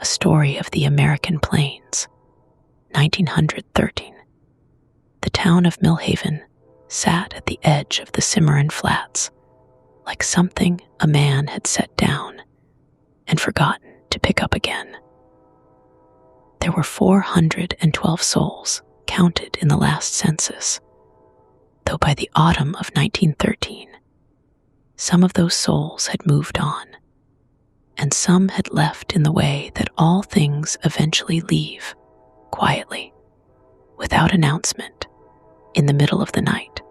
a story of the American plains. 1913. The town of Millhaven sat at the edge of the Cimarron Flats, like something a man had set down and forgotten to pick up again. There were 412 souls counted in the last census, though by the autumn of 1913, some of those souls had moved on, and some had left in the way that all things eventually leave, quietly, without announcement, in the middle of the night.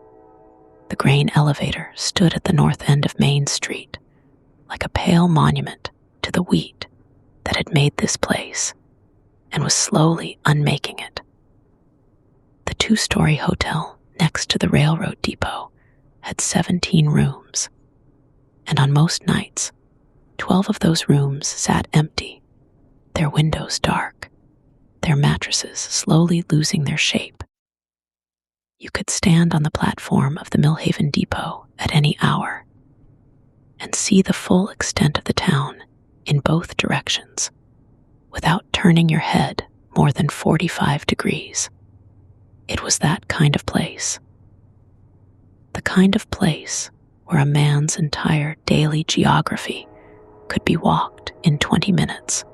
The grain elevator stood at the north end of Main Street, like a pale monument to the wheat that had made this place and was slowly unmaking it. The 2-story hotel next to the railroad depot had 17 rooms, and on most nights, 12 of those rooms sat empty, their windows dark, their mattresses slowly losing their shape. You could stand on the platform of the Millhaven depot at any hour and see the full extent of the town in both directions without turning your head more than 45 degrees. It was that kind of place. The kind of place where a man's entire daily geography could be walked in 20 minutes,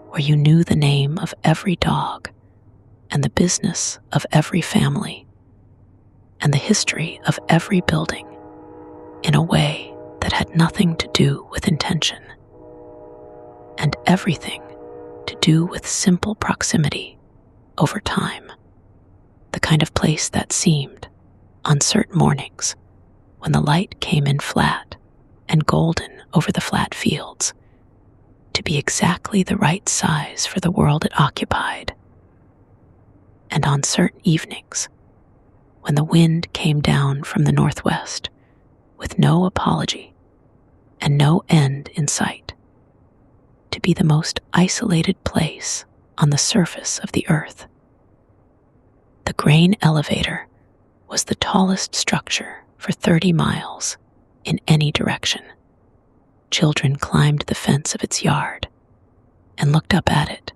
where you knew the name of every dog and the business of every family and the history of every building in a way that had nothing to do with intention and everything to do with simple proximity over time. The kind of place that seemed, on certain mornings, when the light came in flat and golden over the flat fields, to be exactly the right size for the world it occupied. And on certain evenings, when the wind came down from the northwest with no apology and no end in sight, to be the most isolated place on the surface of the earth. The grain elevator was the tallest structure for 30 miles in any direction. Children climbed the fence of its yard and looked up at it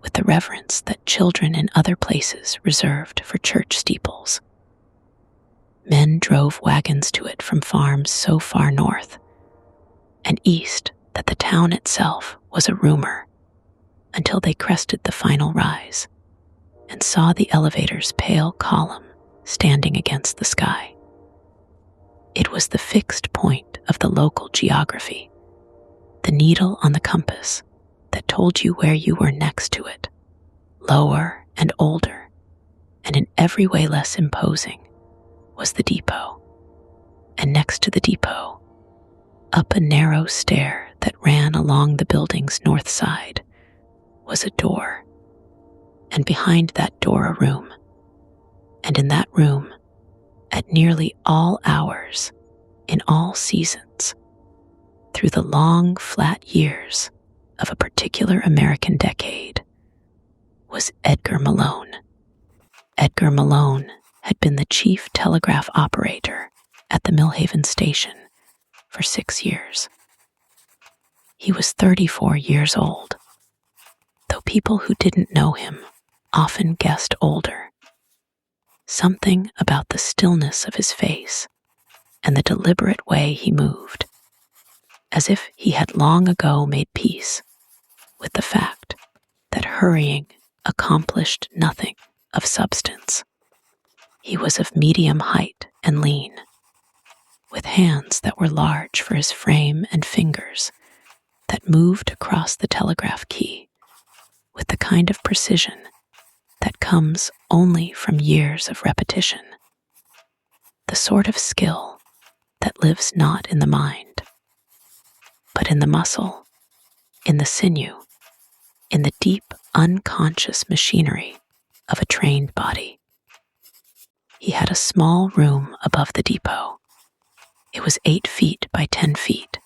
with the reverence that children in other places reserved for church steeples. Men drove wagons to it from farms so far north and east that the town itself was a rumor until they crested the final rise and saw the elevator's pale column standing against the sky. It was the fixed point of the local geography, the needle on the compass that told you where you were next to it, lower and older, and in every way less imposing, was the depot. And next to the depot, up a narrow stair that ran along the building's north side, was a door, and behind that door a room, and in that room, at nearly all hours, in all seasons, through the long, flat years of a particular American decade, was Edgar Malone. Edgar Malone had been the chief telegraph operator at the Millhaven station for 6 years. He was 34 years old, though people who didn't know him often guessed older. Something about the stillness of his face and the deliberate way he moved, as if he had long ago made peace with the fact that hurrying accomplished nothing of substance. He was of medium height and lean, with hands that were large for his frame and fingers that moved across the telegraph key with the kind of precision that comes only from years of repetition, the sort of skill that lives not in the mind, but in the muscle, in the sinew, in the deep, unconscious machinery of a trained body. He had a small room above the depot. It was 8 feet by 10 feet,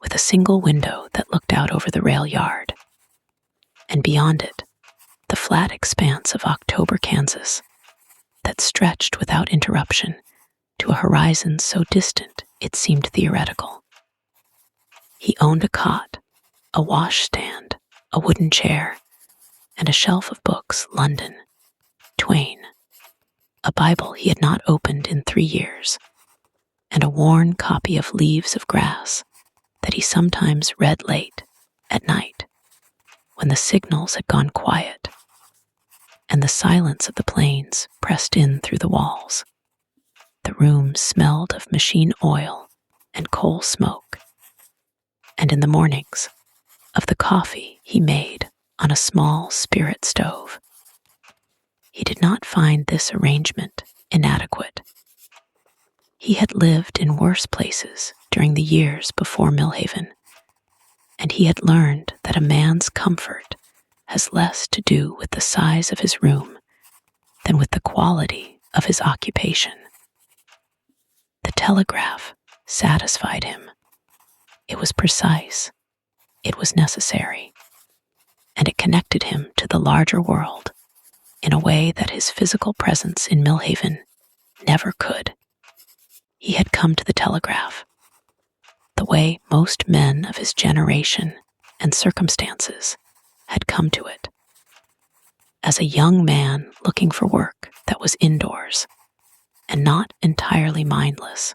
with a single window that looked out over the rail yard, and beyond it, the flat expanse of October, Kansas, that stretched without interruption to a horizon so distant it seemed theoretical. He owned a cot, a washstand, a wooden chair, and a shelf of books, London, Twain, a Bible he had not opened in 3 years, and a worn copy of Leaves of Grass that he sometimes read late at night when the signals had gone quiet and the silence of the plains pressed in through the walls. The room smelled of machine oil and coal smoke, and in the mornings, of the coffee he made on a small spirit stove. He did not find this arrangement inadequate. He had lived in worse places during the years before Millhaven, and he had learned that a man's comfort has less to do with the size of his room than with the quality of his occupation. The Telegraph satisfied him. It was precise, it was necessary, and it connected him to the larger world in a way that his physical presence in Millhaven never could. He had come to the Telegraph the way most men of his generation and circumstances had come to it, as a young man looking for work that was indoors and not entirely mindless,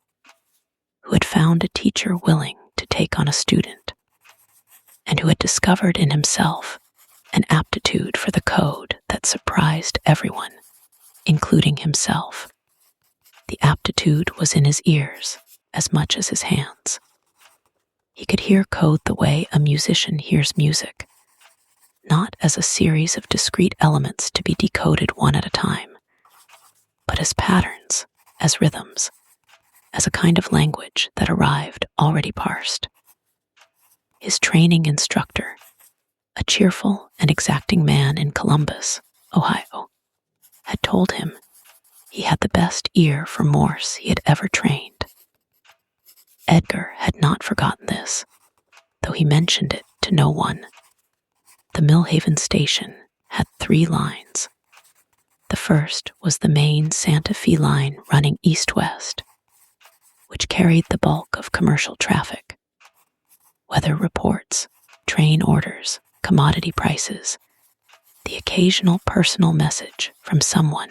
who had found a teacher willing to take on a student, and who had discovered in himself an aptitude for the code that surprised everyone, including himself. The aptitude was in his ears as much as his hands. He could hear code the way a musician hears music, not as a series of discrete elements to be decoded one at a time, but as patterns, as rhythms, as a kind of language that arrived already parsed. His training instructor, a cheerful and exacting man in Columbus, Ohio, had told him he had the best ear for Morse he had ever trained. Edgar had not forgotten this, though he mentioned it to no one. The Millhaven station had 3 lines. The first was the main Santa Fe line running east-west, which carried the bulk of commercial traffic. Weather reports, train orders, commodity prices, the occasional personal message from someone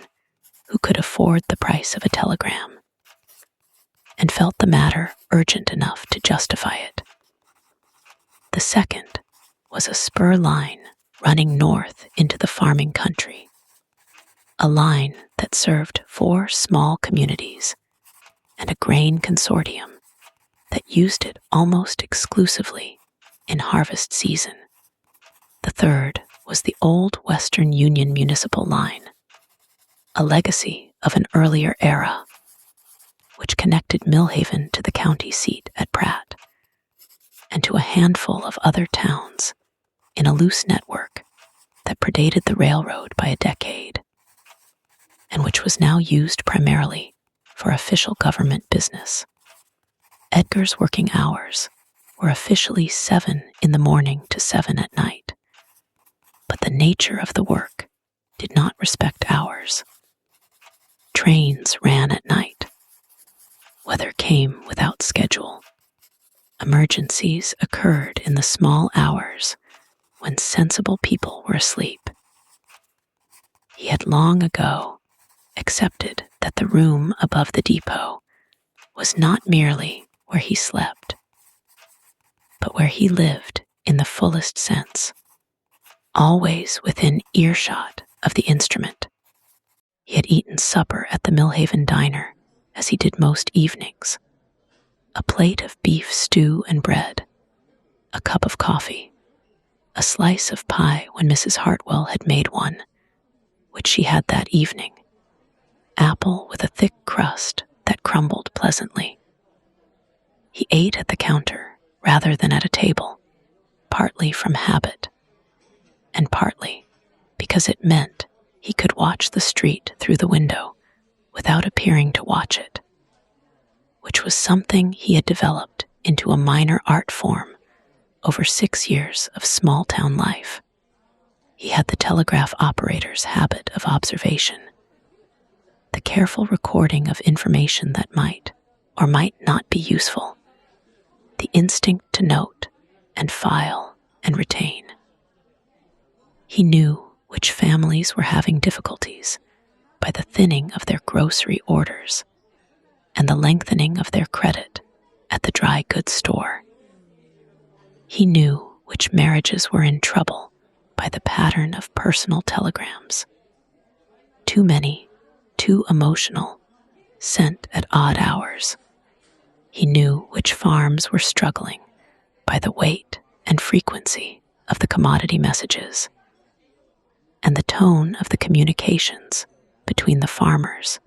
who could afford the price of a telegram, and felt the matter urgent enough to justify it. The second was a spur line running north into the farming country, a line that served 4 small communities and a grain consortium that used it almost exclusively in harvest season. The third was the old Western Union Municipal Line, a legacy of an earlier era, which connected Millhaven to the county seat at Pratt and to a handful of other towns in a loose network that predated the railroad by a decade, and which was now used primarily for official government business. Edgar's working hours were officially 7 in the morning to 7 at night, but the nature of the work did not respect hours. Trains ran at night. Weather came without schedule. Emergencies occurred in the small hours when sensible people were asleep. He had long ago accepted that the room above the depot was not merely where he slept, but where he lived in the fullest sense, always within earshot of the instrument. He had eaten supper at the Millhaven diner, as he did most evenings. A plate of beef stew and bread, a cup of coffee, a slice of pie when Mrs. Hartwell had made one, which she had that evening, apple with a thick crust that crumbled pleasantly. He ate at the counter rather than at a table, partly from habit, and partly because it meant he could watch the street through the window without appearing to watch it, which was something he had developed into a minor art form over 6 years of small-town life. He had the telegraph operator's habit of observation, the careful recording of information that might or might not be useful, the instinct to note and file and retain. He knew which families were having difficulties by the thinning of their grocery orders and the lengthening of their credit at the dry goods store. He knew which marriages were in trouble by the pattern of personal telegrams. Too many, too emotional, sent at odd hours. He knew which farms were struggling by the weight and frequency of the commodity messages and the tone of the communications between the farmers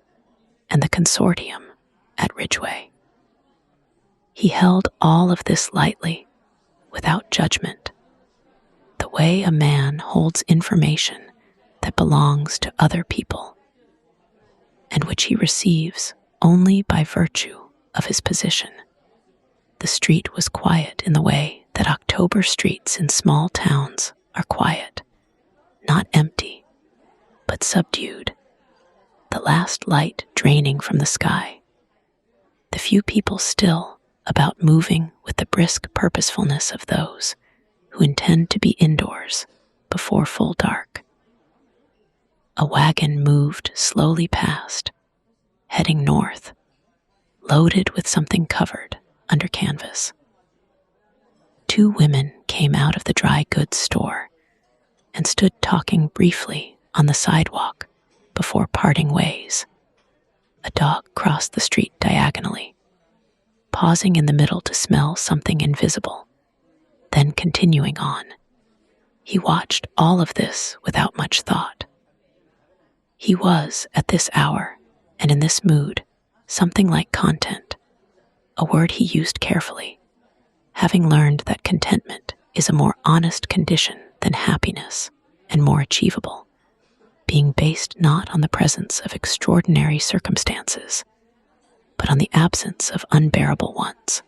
and the consortium at Ridgeway. He held all of this lightly, without judgment, the way a man holds information that belongs to other people and which he receives only by virtue of his position. The street was quiet in the way that October streets in small towns are quiet, not empty, but subdued, the last light draining from the sky, the few people still about moving with the brisk purposefulness of those who intend to be indoors before full dark. A wagon moved slowly past, heading north, loaded with something covered under canvas. 2 women came out of the dry goods store and stood talking briefly on the sidewalk before parting ways. A dog crossed the street diagonally, pausing in the middle to smell something invisible, then continuing on. He watched all of this without much thought. He was, at this hour and in this mood, something like content, a word he used carefully, having learned that contentment is a more honest condition than happiness and more achievable, being based not on the presence of extraordinary circumstances, but on the absence of unbearable ones.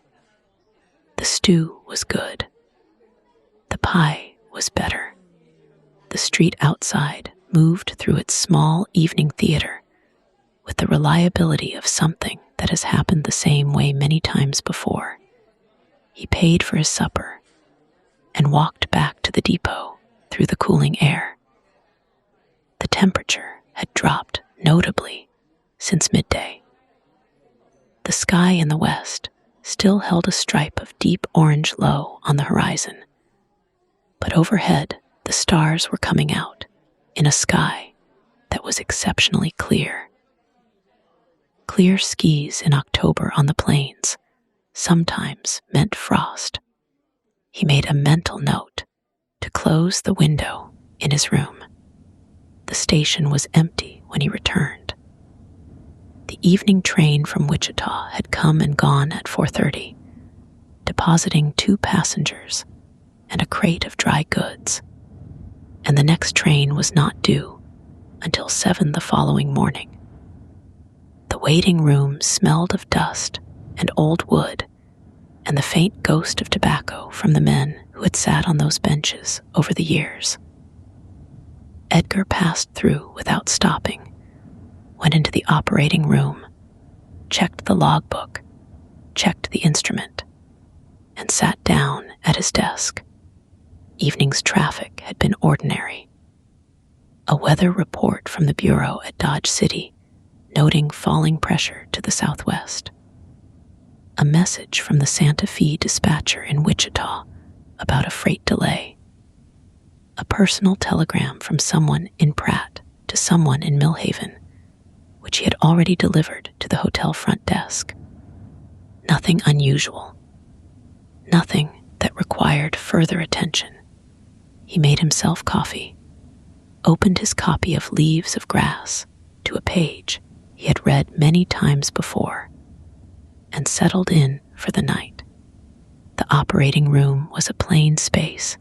The stew was good. The pie was better. The street outside moved through its small evening theater with the reliability of something that has happened the same way many times before. He paid for his supper and walked back to the depot through the cooling air. The temperature had dropped notably since midday. The sky in the west still held a stripe of deep orange low on the horizon, but overhead the stars were coming out in a sky that was exceptionally clear. Clear skies in October on the plains sometimes meant frost. He made a mental note to close the window in his room. The station was empty when he returned. The evening train from Wichita had come and gone at 4:30, depositing 2 passengers and a crate of dry goods, and the next train was not due until 7 the following morning. The waiting room smelled of dust and old wood and the faint ghost of tobacco from the men who had sat on those benches over the years. Edgar passed through without stopping, went into the operating room, checked the logbook, checked the instrument, and sat down at his desk. Evening's traffic had been ordinary. A weather report from the bureau at Dodge City noting falling pressure to the southwest. A message from the Santa Fe dispatcher in Wichita about a freight delay. A personal telegram from someone in Pratt to someone in Millhaven, which he had already delivered to the hotel front desk. Nothing unusual. Nothing that required further attention. He made himself coffee, opened his copy of Leaves of Grass to a page he had read many times before, and settled in for the night. The operating room was a plain space,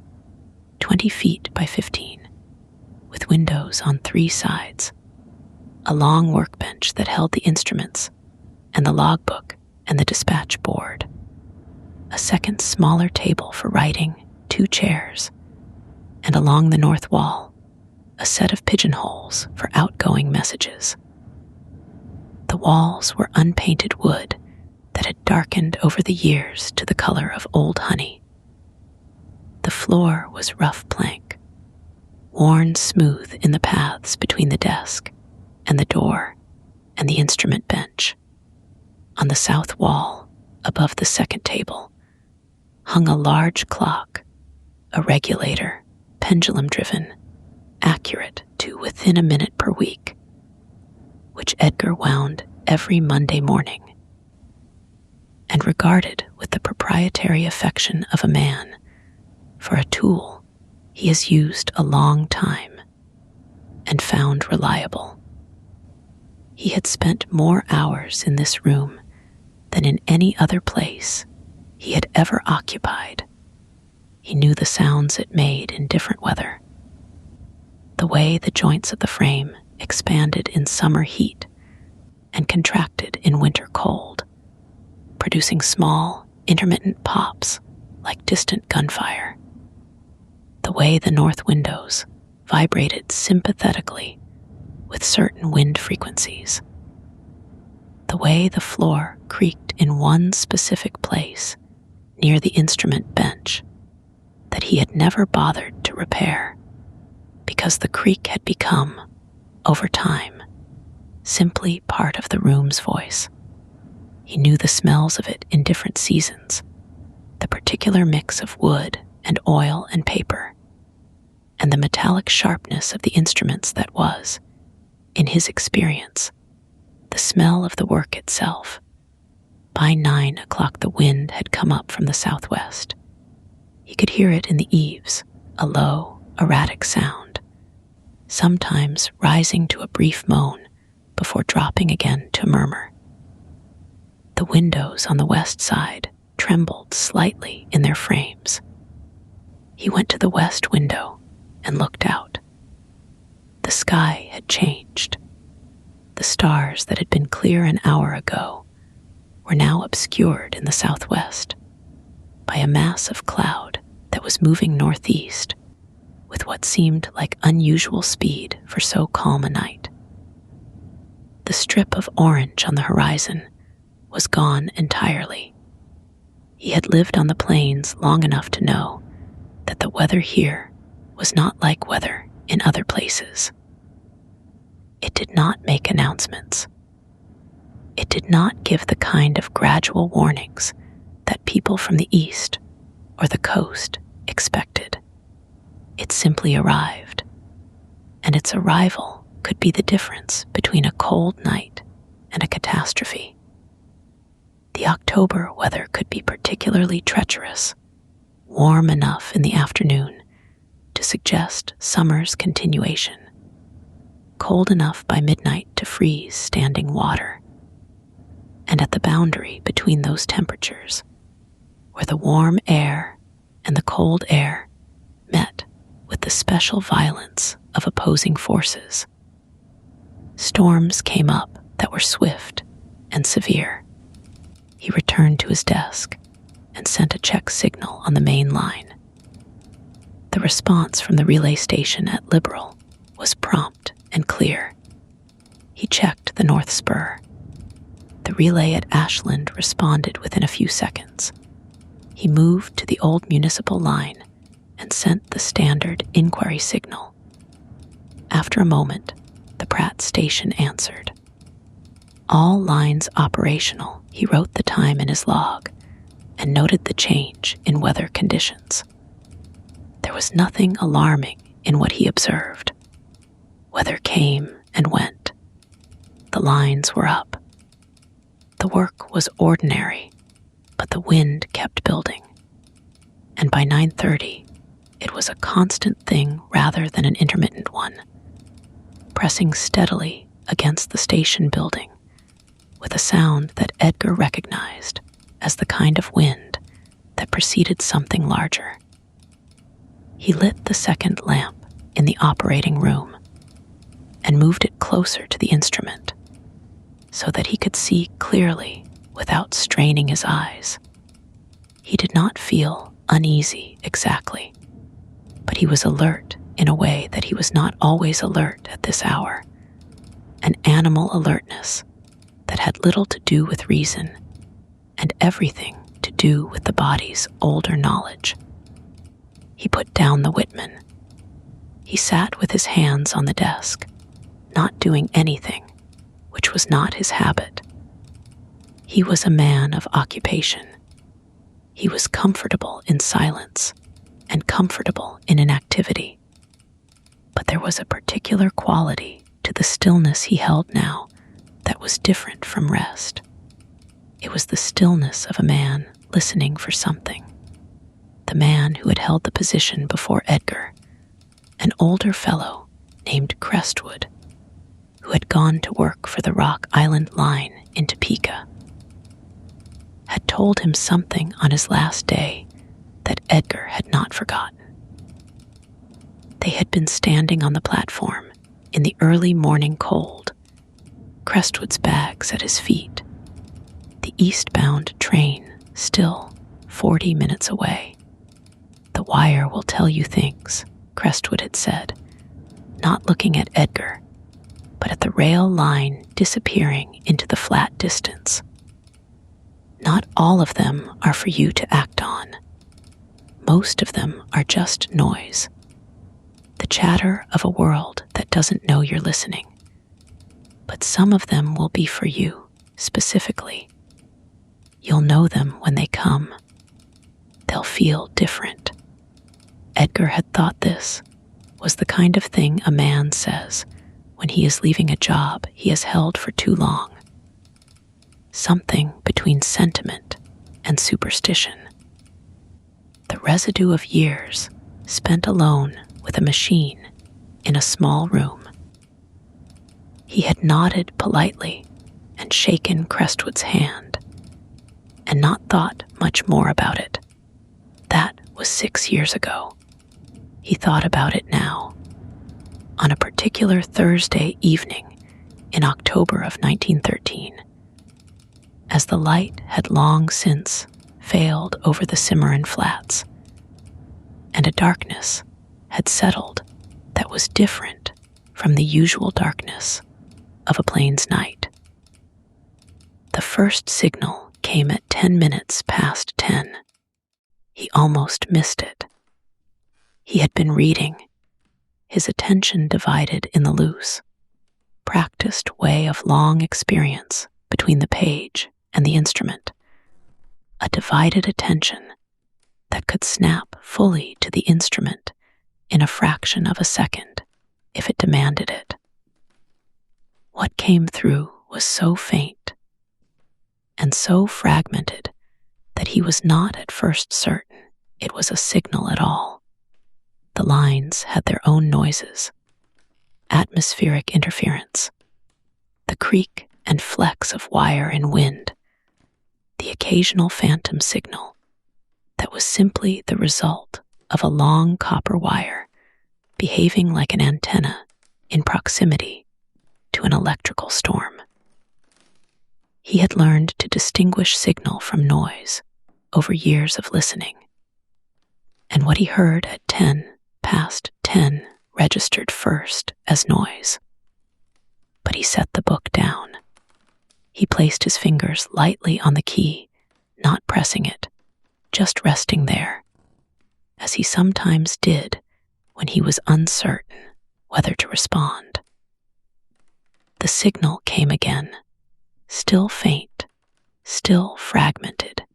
20 feet by 15, with windows on 3 sides, a long workbench that held the instruments and the logbook and the dispatch board, a second smaller table for writing, 2 chairs, and along the north wall, a set of pigeonholes for outgoing messages. The walls were unpainted wood that had darkened over the years to the color of old honey. The floor was rough plank, worn smooth in the paths between the desk and the door and the instrument bench. On the south wall, above the second table, hung a large clock, a regulator, pendulum-driven, accurate to within a minute per week, which Edgar wound every Monday morning, and regarded with the proprietary affection of a man for a tool he has used a long time and found reliable. He had spent more hours in this room than in any other place he had ever occupied. He knew the sounds it made in different weather, the way the joints of the frame expanded in summer heat and contracted in winter cold, producing small, intermittent pops like distant gunfire, the way the north windows vibrated sympathetically with certain wind frequencies, the way the floor creaked in one specific place near the instrument bench that he had never bothered to repair because the creak had become, over time, simply part of the room's voice. He knew the smells of it in different seasons, the particular mix of wood and oil and paper, and the metallic sharpness of the instruments that was, in his experience, the smell of the work itself. By 9 o'clock the wind had come up from the southwest. He could hear it in the eaves, a low, erratic sound, sometimes rising to a brief moan before dropping again to a murmur. The windows on the west side trembled slightly in their frames. He went to the west window and looked out. The sky had changed. The stars that had been clear an hour ago were now obscured in the southwest by a mass of cloud that was moving northeast with what seemed like unusual speed for so calm a night. The strip of orange on the horizon was gone entirely. He had lived on the plains long enough to know that the weather here was not like weather in other places. It did not make announcements. It did not give the kind of gradual warnings that people from the east or the coast expected. It simply arrived, and its arrival could be the difference between a cold night and a catastrophe. The October weather could be particularly treacherous, warm enough in the afternoon to suggest summer's continuation, cold enough by midnight to freeze standing water, and at the boundary between those temperatures, where the warm air and the cold air met with the special violence of opposing forces, storms came up that were swift and severe. He returned to his desk and sent a check signal on the main line. The response from the relay station at Liberal was prompt and clear. He checked the North Spur. The relay at Ashland responded within a few seconds. He moved to the old municipal line and sent the standard inquiry signal. After a moment, the Pratt station answered. All lines operational, he wrote the time in his log and noted the change in weather conditions. There was nothing alarming in what he observed. Weather came and went. The lines were up. The work was ordinary, but the wind kept building. And by 9:30, it was a constant thing rather than an intermittent one, pressing steadily against the station building with a sound that Edgar recognized as the kind of wind that preceded something larger. He lit the second lamp in the operating room and moved it closer to the instrument so that he could see clearly without straining his eyes. He did not feel uneasy exactly, but he was alert in a way that he was not always alert at this hour, an animal alertness that had little to do with reason and everything to do with the body's older knowledge. He put down the Whitman. He sat with his hands on the desk, not doing anything, which was not his habit. He was a man of occupation. He was comfortable in silence and comfortable in inactivity. But there was a particular quality to the stillness he held now that was different from rest. It was the stillness of a man listening for something. The man who had held the position before Edgar, an older fellow named Crestwood, who had gone to work for the Rock Island Line in Topeka, had told him something on his last day that Edgar had not forgotten. They had been standing on the platform in the early morning cold, Crestwood's bags at his feet, the eastbound train still 40 minutes away. "The wire will tell you things," Crestwood had said, not looking at Edgar, but at the rail line disappearing into the flat distance. "Not all of them are for you to act on. Most of them are just noise, the chatter of a world that doesn't know you're listening. But some of them will be for you, specifically. You'll know them when they come. They'll feel different." Edgar had thought this was the kind of thing a man says when he is leaving a job he has held for too long. Something between sentiment and superstition. The residue of years spent alone with a machine in a small room. He had nodded politely and shaken Crestwood's hand, and not thought much more about it. That was 6 years ago. He thought about it now. On a particular Thursday evening in October of 1913, as the light had long since failed over the Cimarron flats, and a darkness had settled that was different from the usual darkness of a plains night. The first signal came at 10 minutes past 10. He almost missed it. He had been reading, his attention divided in the loose, practiced way of long experience between the page and the instrument, a divided attention that could snap fully to the instrument in a fraction of a second if it demanded it. What came through was so faint and so fragmented that he was not at first certain it was a signal at all. The lines had their own noises, atmospheric interference, the creak and flex of wire in wind, the occasional phantom signal that was simply the result of a long copper wire behaving like an antenna in proximity to an electrical storm. He had learned to distinguish signal from noise over years of listening, and what he heard at 10 past 10 registered first as noise. But he set the book down. He placed his fingers lightly on the key, not pressing it, just resting there, as he sometimes did when he was uncertain whether to respond. The signal came again, still faint, still fragmented.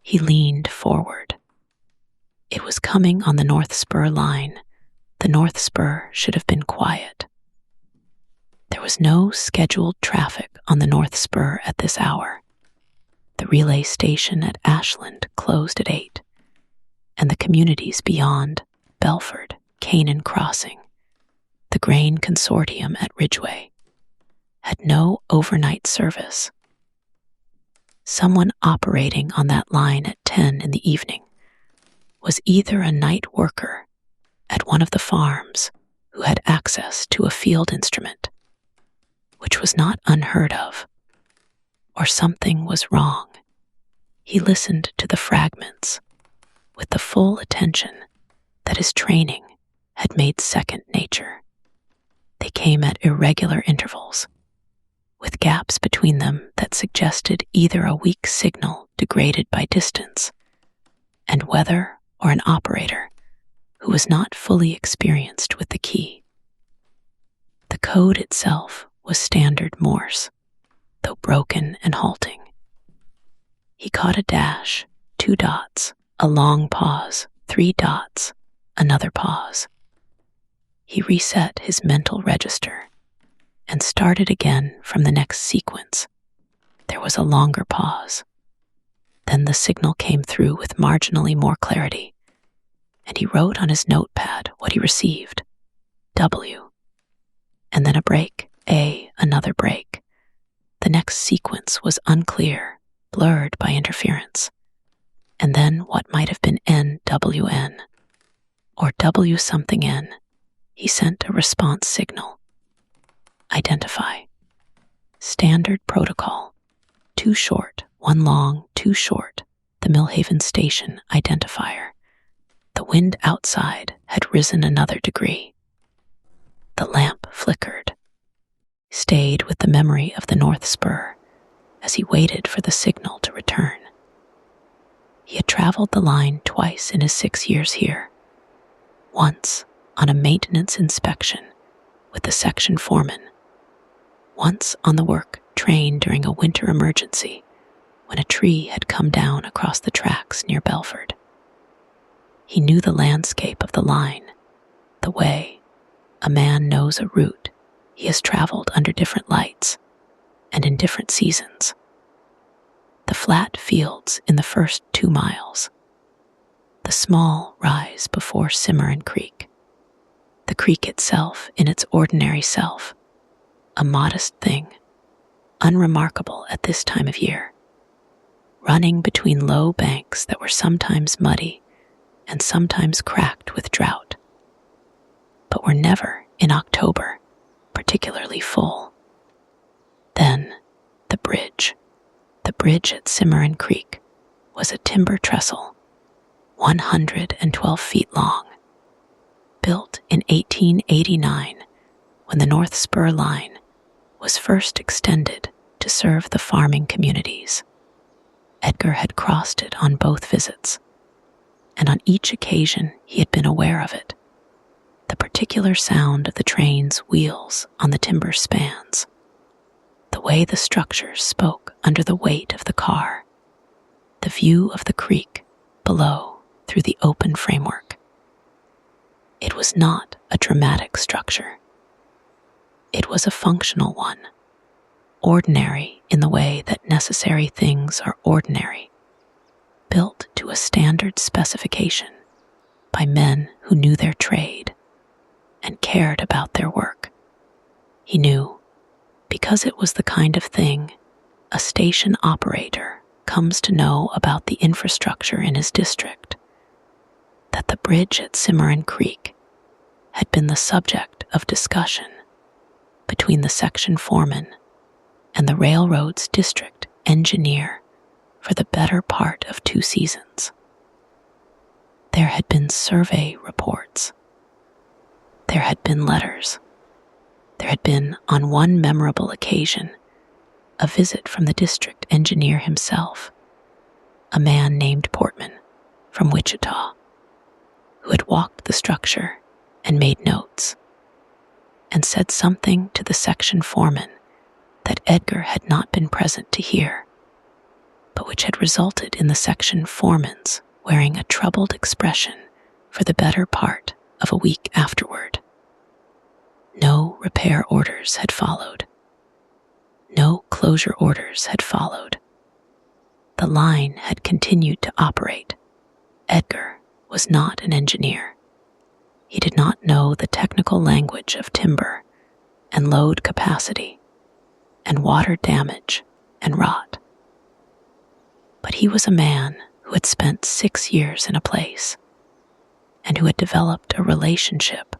He leaned forward. It was coming on the North Spur line. The North Spur should have been quiet. There was no scheduled traffic on the North Spur at this hour. The relay station at Ashland closed at 8, and the communities beyond, Belford, Canaan Crossing, the grain consortium at Ridgeway, had no overnight service. Someone operating on that line at 10 in the evening was either a night worker at one of the farms who had access to a field instrument, which was not unheard of, or something was wrong. He listened to the fragments with the full attention that his training had made second nature. They came at irregular intervals, with gaps between them that suggested either a weak signal degraded by distance and weather or an operator who was not fully experienced with the key. The code itself was standard Morse, though broken and halting. He caught a dash, 2 dots, a long pause, 3 dots, another pause. He reset his mental register and started again from the next sequence. There was a longer pause. Then the signal came through with marginally more clarity, and he wrote on his notepad what he received: W. And then a break, A, another break. The next sequence was unclear, blurred by interference. And then what might have been NWN, or W something N. He sent a response signal. Identify. Standard protocol. 2 short, 1 long, 2 short. The Millhaven station identifier. The wind outside had risen another degree. The lamp flickered. He stayed with the memory of the North Spur as he waited for the signal to return. He had traveled the line twice in his 6 years here. Once on a maintenance inspection with the section foreman. Once on the work train during a winter emergency when a tree had come down across the tracks near Belford. He knew the landscape of the line, the way a man knows a route he has traveled under different lights and in different seasons. The flat fields in the first 2 miles, the small rise before Cimarron Creek, the creek itself in its ordinary self, a modest thing, unremarkable at this time of year, running between low banks that were sometimes muddy and sometimes cracked with drought, but were never, in October, particularly full. Then the bridge. The bridge at Cimarron Creek was a timber trestle, 112 feet long, built in 1889 when the North Spur Line was first extended to serve the farming communities. Edgar had crossed it on both visits, and on each occasion he had been aware of it. The particular sound of the train's wheels on the timber spans, the way the structures spoke under the weight of the car, the view of the creek below through the open framework. It was not a dramatic structure. It was a functional one, ordinary in the way that necessary things are ordinary, built to a standard specification by men who knew their trade and cared about their work. He knew, because it was the kind of thing a station operator comes to know about the infrastructure in his district, that the bridge at Cimarron Creek had been the subject of discussion between the section foreman and the railroad's district engineer for the better part of 2 seasons. There had been survey reports. There had been letters. There had been, on one memorable occasion, a visit from the district engineer himself, a man named Portman from Wichita, who had walked the structure and made notes, and said something to the section foreman that Edgar had not been present to hear, but which had resulted in the section foreman's wearing a troubled expression for the better part of a week afterward. No repair orders had followed. No closure orders had followed. The line had continued to operate. Edgar was not an engineer. He did not know the technical language of timber and load capacity and water damage and rot. But he was a man who had spent 6 years in a place and who had developed a relationship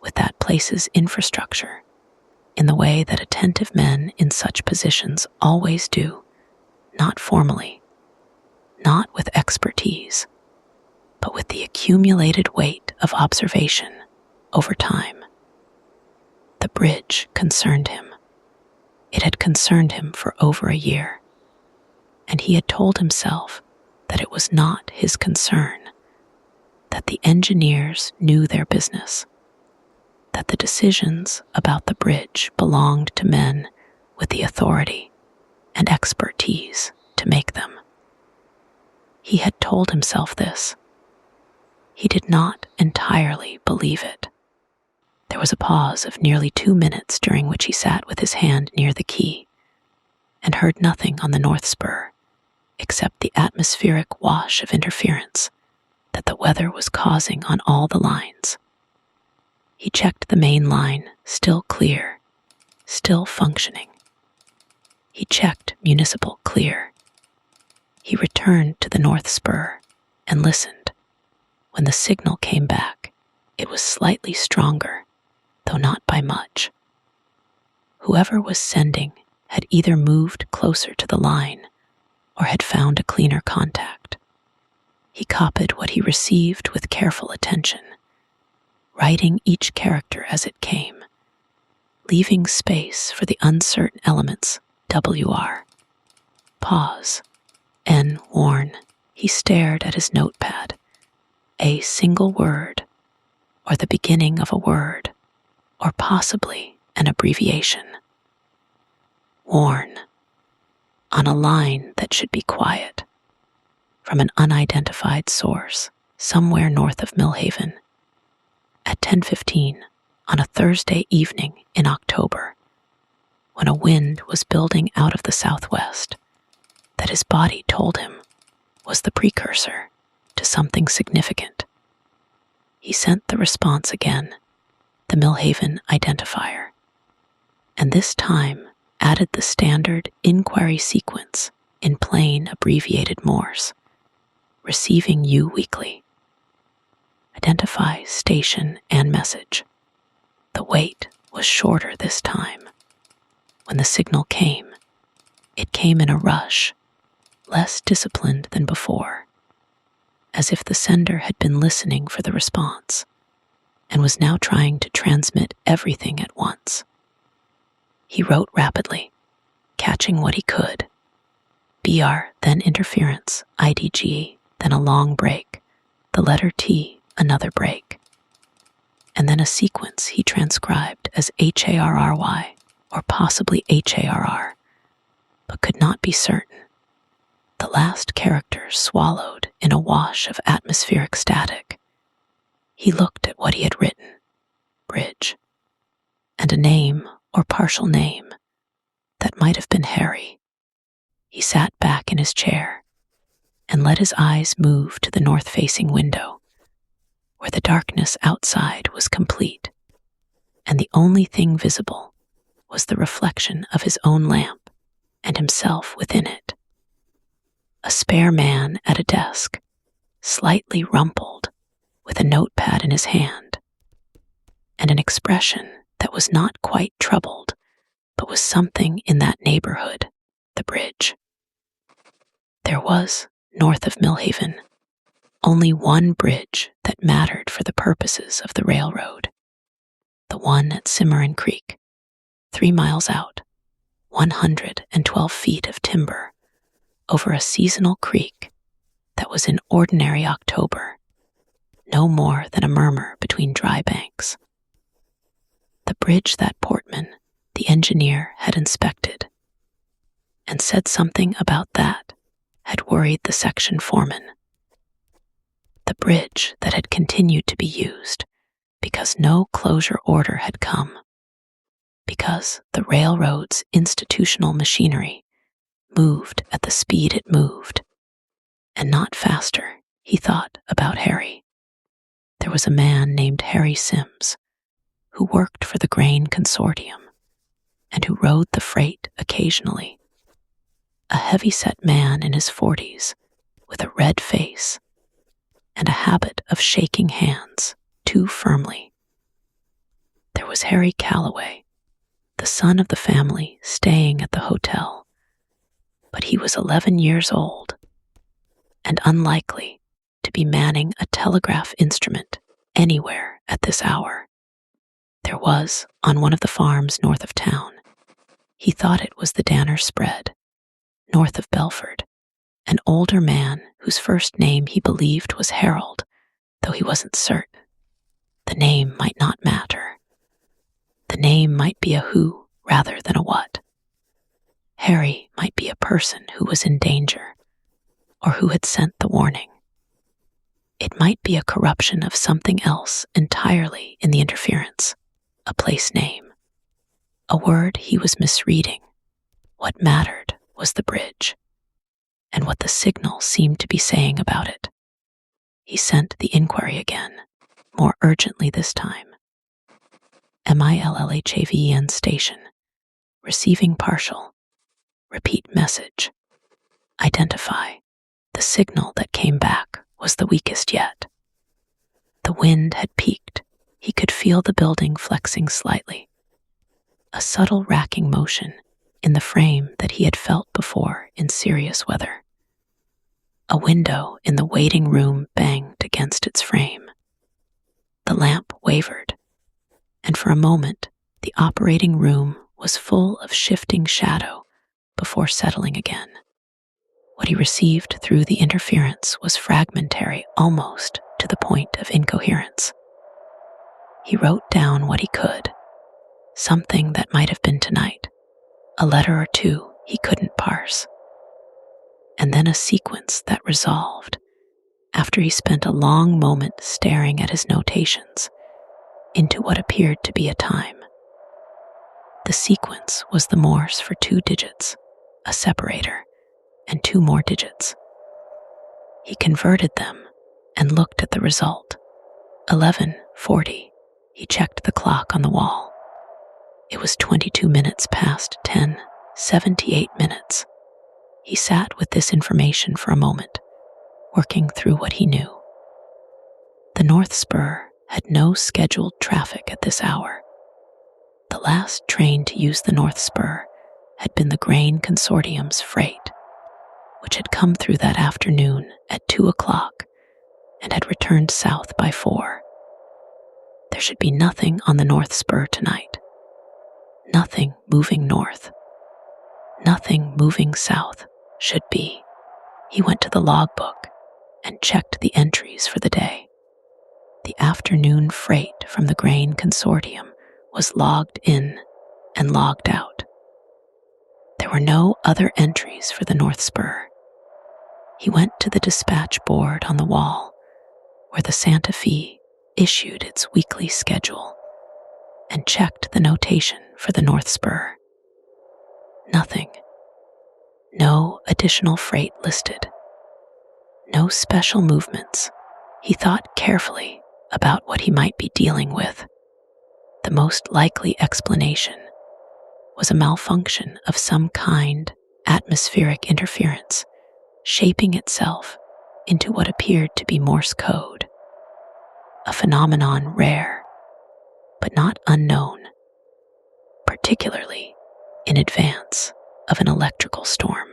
with that place's infrastructure in the way that attentive men in such positions always do, not formally, not with expertise, but with the accumulated weight of observation over time. The bridge concerned him. It had concerned him for over a year, and he had told himself that it was not his concern, that the engineers knew their business, that the decisions about the bridge belonged to men with the authority and expertise to make them. He had told himself this. He did not entirely believe it. There was a pause of nearly 2 minutes during which he sat with his hand near the key and heard nothing on the north spur except the atmospheric wash of interference that the weather was causing on all the lines. He checked the main line, still clear, still functioning. He checked municipal clear. He returned to the north spur and listened. When the signal came back, it was slightly stronger, though not by much. Whoever was sending had either moved closer to the line or had found a cleaner contact. He copied what he received with careful attention, writing each character as it came, leaving space for the uncertain elements WR. Pause. N. Warn. He stared at his notepad. A single word, or the beginning of a word, or possibly an abbreviation. Warn. On a line that should be quiet. From an unidentified source, somewhere north of Millhaven. At 10:15 on a Thursday evening in October, when a wind was building out of the southwest, that his body told him was the precursor to something significant. He sent the response again, the Millhaven identifier, and this time added the standard inquiry sequence in plain abbreviated Morse, receiving you weekly. Identify station and message. The wait was shorter this time. When the signal came, it came in a rush, less disciplined than before, as if the sender had been listening for the response and was now trying to transmit everything at once. He wrote rapidly, catching what he could. BR, then interference, IDG, then a long break, the letter T, another break, and then a sequence he transcribed as HARRY or possibly HARR, but could not be certain. The last character swallowed in a wash of atmospheric static. He looked at what he had written, bridge, and a name or partial name that might have been Harry. He sat back in his chair and let his eyes move to the north-facing window, where the darkness outside was complete, and the only thing visible was the reflection of his own lamp and himself within it. A spare man at a desk, slightly rumpled, with a notepad in his hand, and an expression that was not quite troubled, but was something in that neighborhood, the bridge. There was, north of Millhaven, only one bridge that mattered for the purposes of the railroad, the one at Cimarron Creek, 3 miles out, 112 feet of timber, over a seasonal creek that was in ordinary October, no more than a murmur between dry banks. The bridge that Portman, the engineer, had inspected, and said something about that had worried the section foreman. The bridge that had continued to be used because no closure order had come, because the railroad's institutional machinery moved at the speed it moved, and not faster, he thought about Harry. There was a man named Harry Sims who worked for the grain consortium and who rode the freight occasionally. A heavy-set man in his 40s with a red face and a habit of shaking hands too firmly. There was Harry Calloway, the son of the family staying at the hotel, but he was 11 years old and unlikely to be manning a telegraph instrument anywhere at this hour. There was, on one of the farms north of town, he thought it was the Danner Spread, north of Belford, an older man whose first name he believed was Harold, though he wasn't certain. The name might not matter. The name might be a who rather than a what. Harry might be a person who was in danger, or who had sent the warning. It might be a corruption of something else entirely in the interference, a place name, a word he was misreading. What mattered was the bridge, and what the signal seemed to be saying about it. He sent the inquiry again, more urgently this time. Millhaven station. Receiving partial. Repeat message. Identify. The signal that came back was the weakest yet. The wind had peaked. He could feel the building flexing slightly. A subtle racking motion in the frame that he had felt before in serious weather. A window in the waiting room banged against its frame. The lamp wavered, and for a moment the operating room was full of shifting shadow before settling again. What he received through the interference was fragmentary almost to the point of incoherence. He wrote down what he could, something that might have been tonight, a letter or two he couldn't parse, and then a sequence that resolved, after he spent a long moment staring at his notations, into what appeared to be a time. The sequence was the Morse for 2 digits, a separator, and 2 more digits. He converted them and looked at the result. 11:40. He checked the clock on the wall. It was 22 minutes past 10, 78 minutes. He sat with this information for a moment, working through what he knew. The North Spur had no scheduled traffic at this hour. The last train to use the North Spur had been the Grain Consortium's freight, which had come through that afternoon at 2 o'clock and had returned south by 4. There should be nothing on the North Spur tonight. Nothing moving north. Nothing moving south should be. He went to the logbook and checked the entries for the day. The afternoon freight from the Grain Consortium was logged in and logged out. There were no other entries for the North Spur. He went to the dispatch board on the wall, where the Santa Fe issued its weekly schedule, and checked the notation for the North Spur. Nothing. No additional freight listed. No special movements. He thought carefully about what he might be dealing with. The most likely explanation was a malfunction of some kind, atmospheric interference, shaping itself into what appeared to be Morse code. A phenomenon rare, but not unknown, particularly in advance of an electrical storm.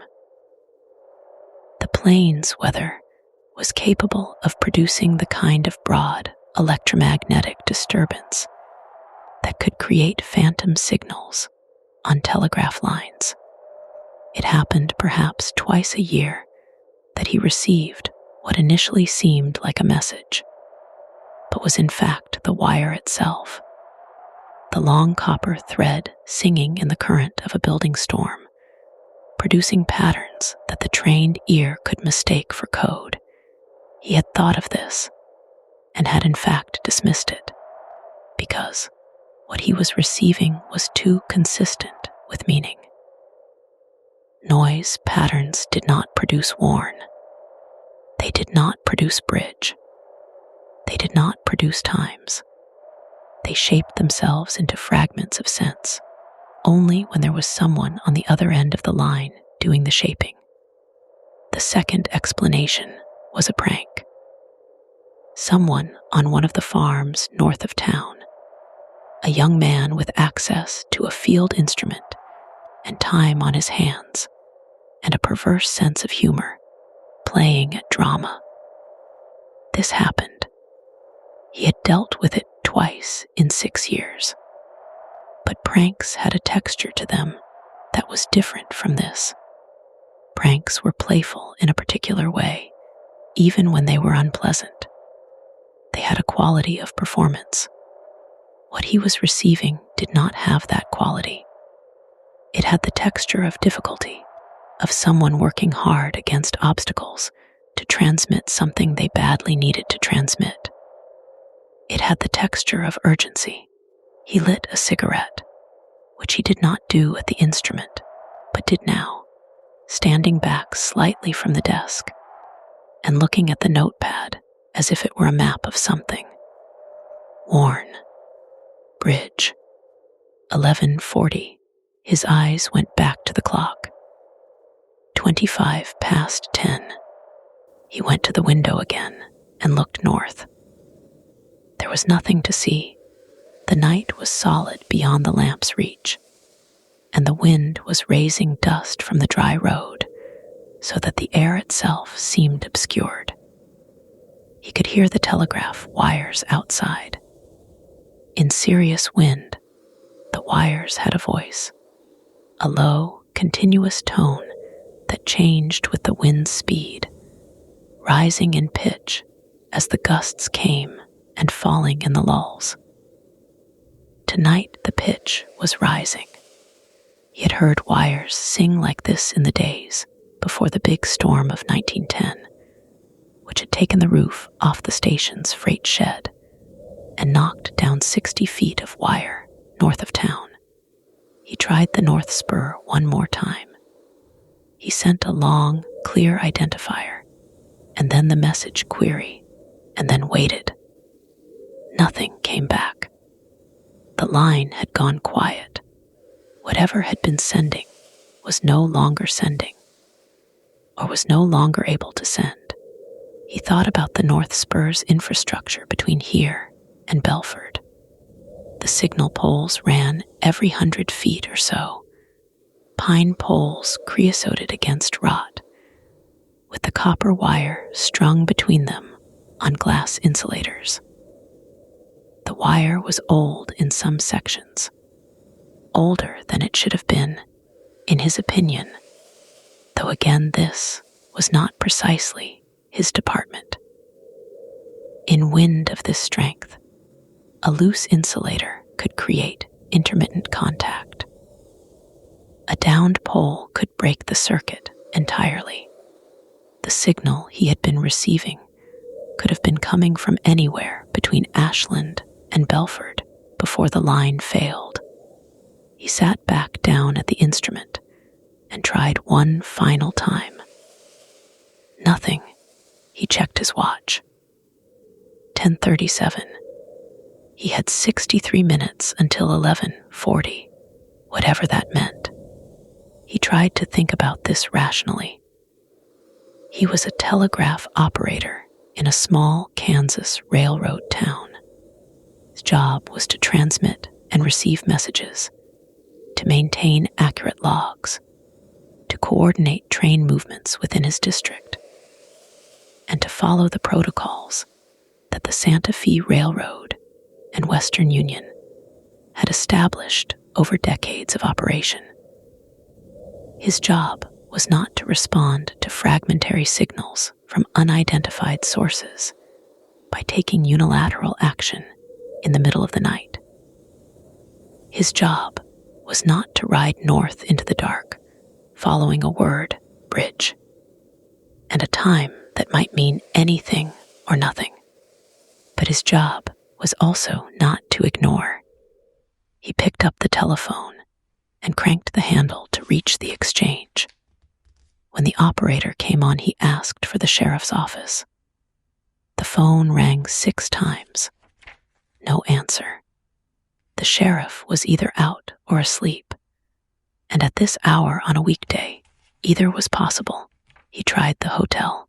The plains weather was capable of producing the kind of broad electromagnetic disturbance that could create phantom signals on telegraph lines. It happened perhaps twice a year that he received what initially seemed like a message, but was in fact the wire itself, the long copper thread singing in the current of a building storm, producing patterns that the trained ear could mistake for code. He had thought of this, and had in fact dismissed it, because what he was receiving was too consistent with meaning. Noise patterns did not produce warn. They did not produce bridge. They did not produce times. They shaped themselves into fragments of sense only when there was someone on the other end of the line doing the shaping. The second explanation was a prank. Someone on one of the farms north of town, a young man with access to a field instrument and time on his hands, and a perverse sense of humor, playing at drama. This happened. He had dealt with it twice in 6 years. But pranks had a texture to them that was different from this. Pranks were playful in a particular way, even when they were unpleasant. They had a quality of performance. What he was receiving did not have that quality. It had the texture of difficulty, of someone working hard against obstacles to transmit something they badly needed to transmit. It had the texture of urgency. He lit a cigarette, which he did not do at the instrument, but did now, standing back slightly from the desk and looking at the notepad as if it were a map of something. Worn. Bridge. 11:40. His eyes went back to the clock. 10:25. He went to the window again and looked north. There was nothing to see. The night was solid beyond the lamp's reach, and the wind was raising dust from the dry road so that the air itself seemed obscured. He could hear the telegraph wires outside. In serious wind, the wires had a voice, a low, continuous tone that changed with the wind's speed, rising in pitch as the gusts came and falling in the lulls. Tonight the pitch was rising. He had heard wires sing like this in the days before the big storm of 1910, which had taken the roof off the station's freight shed and knocked down 60 feet of wire north of town. He tried the north spur one more time. He sent a long, clear identifier, and then the message query, and then waited. Nothing came back. The line had gone quiet. Whatever had been sending was no longer sending, or was no longer able to send. He thought about the North Spur's infrastructure between here and Belford. The signal poles ran every 100 feet or so, pine poles creosoted against rot, with the copper wire strung between them on glass insulators. The wire was old in some sections, older than it should have been, in his opinion, though again this was not precisely his department. In wind of this strength, a loose insulator could create intermittent contact. A downed pole could break the circuit entirely. The signal he had been receiving could have been coming from anywhere between Ashland and Belford before the line failed. He sat back down at the instrument and tried one final time. Nothing. He checked his watch. 10:37. He had 63 minutes until 11:40, whatever that meant. He tried to think about this rationally. He was a telegraph operator in a small Kansas railroad town. His job was to transmit and receive messages, to maintain accurate logs, to coordinate train movements within his district, and to follow the protocols that the Santa Fe Railroad and Western Union had established over decades of operation. His job was not to respond to fragmentary signals from unidentified sources by taking unilateral action in the middle of the night. His job was not to ride north into the dark, following a word, bridge, and a time that might mean anything or nothing. But his job was also not to ignore. He picked up the telephone and cranked the handle to reach the exchange. When the operator came on, he asked for the sheriff's office. The phone rang 6 times. No answer. The sheriff was either out or asleep, and at this hour on a weekday, either was possible. He tried the hotel.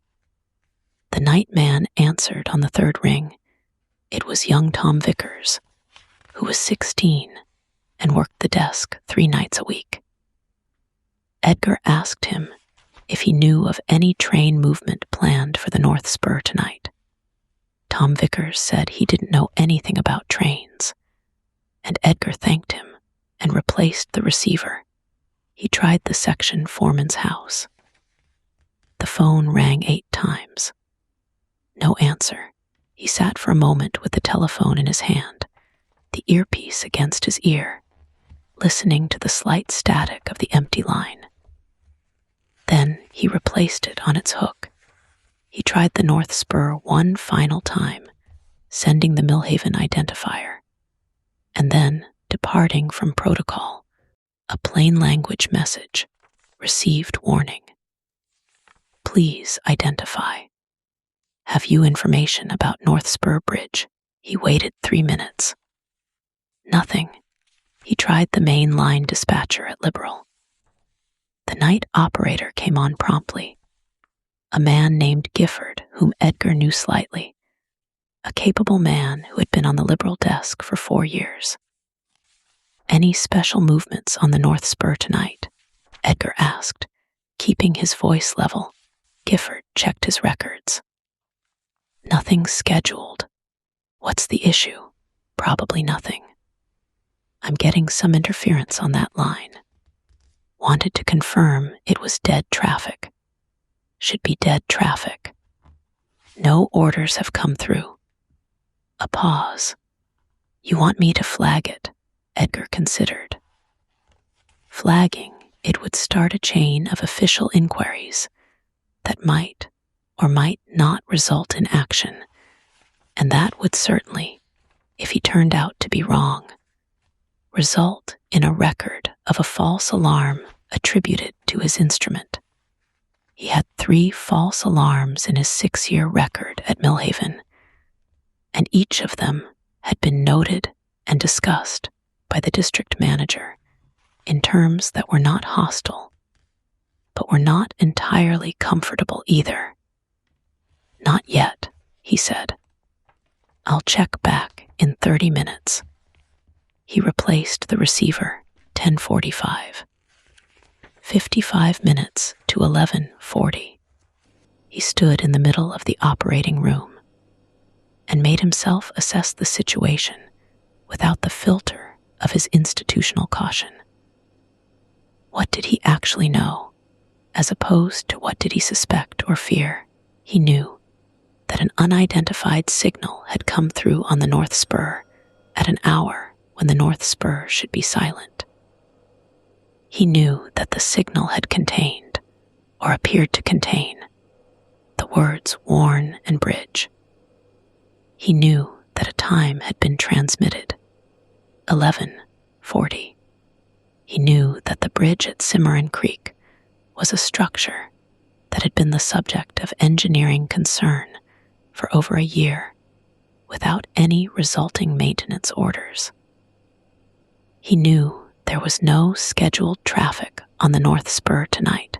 The night man answered on the 3rd ring. It was young Tom Vickers, who was 16 and worked the desk 3 nights a week. Edgar asked him if he knew of any train movement planned for the North Spur tonight. Tom Vickers said he didn't know anything about trains, and Edgar thanked him and replaced the receiver. He tried the section foreman's house. The phone rang 8 times. No answer. He sat for a moment with the telephone in his hand, the earpiece against his ear, listening to the slight static of the empty line. Then he replaced it on its hook. He tried the North Spur one final time, sending the Millhaven identifier, and then, departing from protocol, a plain language message, received warning. Please identify. Have you information about North Spur Bridge? He waited 3 minutes. Nothing. He tried the main line dispatcher at Liberal. The night operator came on promptly. A man named Gifford, whom Edgar knew slightly. A capable man who had been on the Liberal desk for 4 years. Any special movements on the North Spur tonight? Edgar asked, keeping his voice level. Gifford checked his records. Nothing scheduled. What's the issue? Probably nothing. I'm getting some interference on that line. Wanted to confirm it was dead traffic. Should be dead traffic. No orders have come through. A pause. You want me to flag it? Edgar considered. Flagging it would start a chain of official inquiries that might or might not result in action, and that would certainly, if he turned out to be wrong, result in a record of a false alarm attributed to his instrument. He had 3 false alarms in his 6-year record at Millhaven, and each of them had been noted and discussed by the district manager in terms that were not hostile, but were not entirely comfortable either. Not yet, he said. I'll check back in 30 minutes. He replaced the receiver, 10:45. 55 minutes to 11:40. He stood in the middle of the operating room and made himself assess the situation without the filter of his institutional caution. What did he actually know, as opposed to what did he suspect or fear? He knew that an unidentified signal had come through on the North Spur at an hour when the North Spur should be silent. He knew that the signal had contained, or appeared to contain, the words warn and bridge. He knew that a time had been transmitted, 11:40. He knew that the bridge at Cimarron Creek was a structure that had been the subject of engineering concern for over a year without any resulting maintenance orders. He knew there was no scheduled traffic on the North Spur tonight.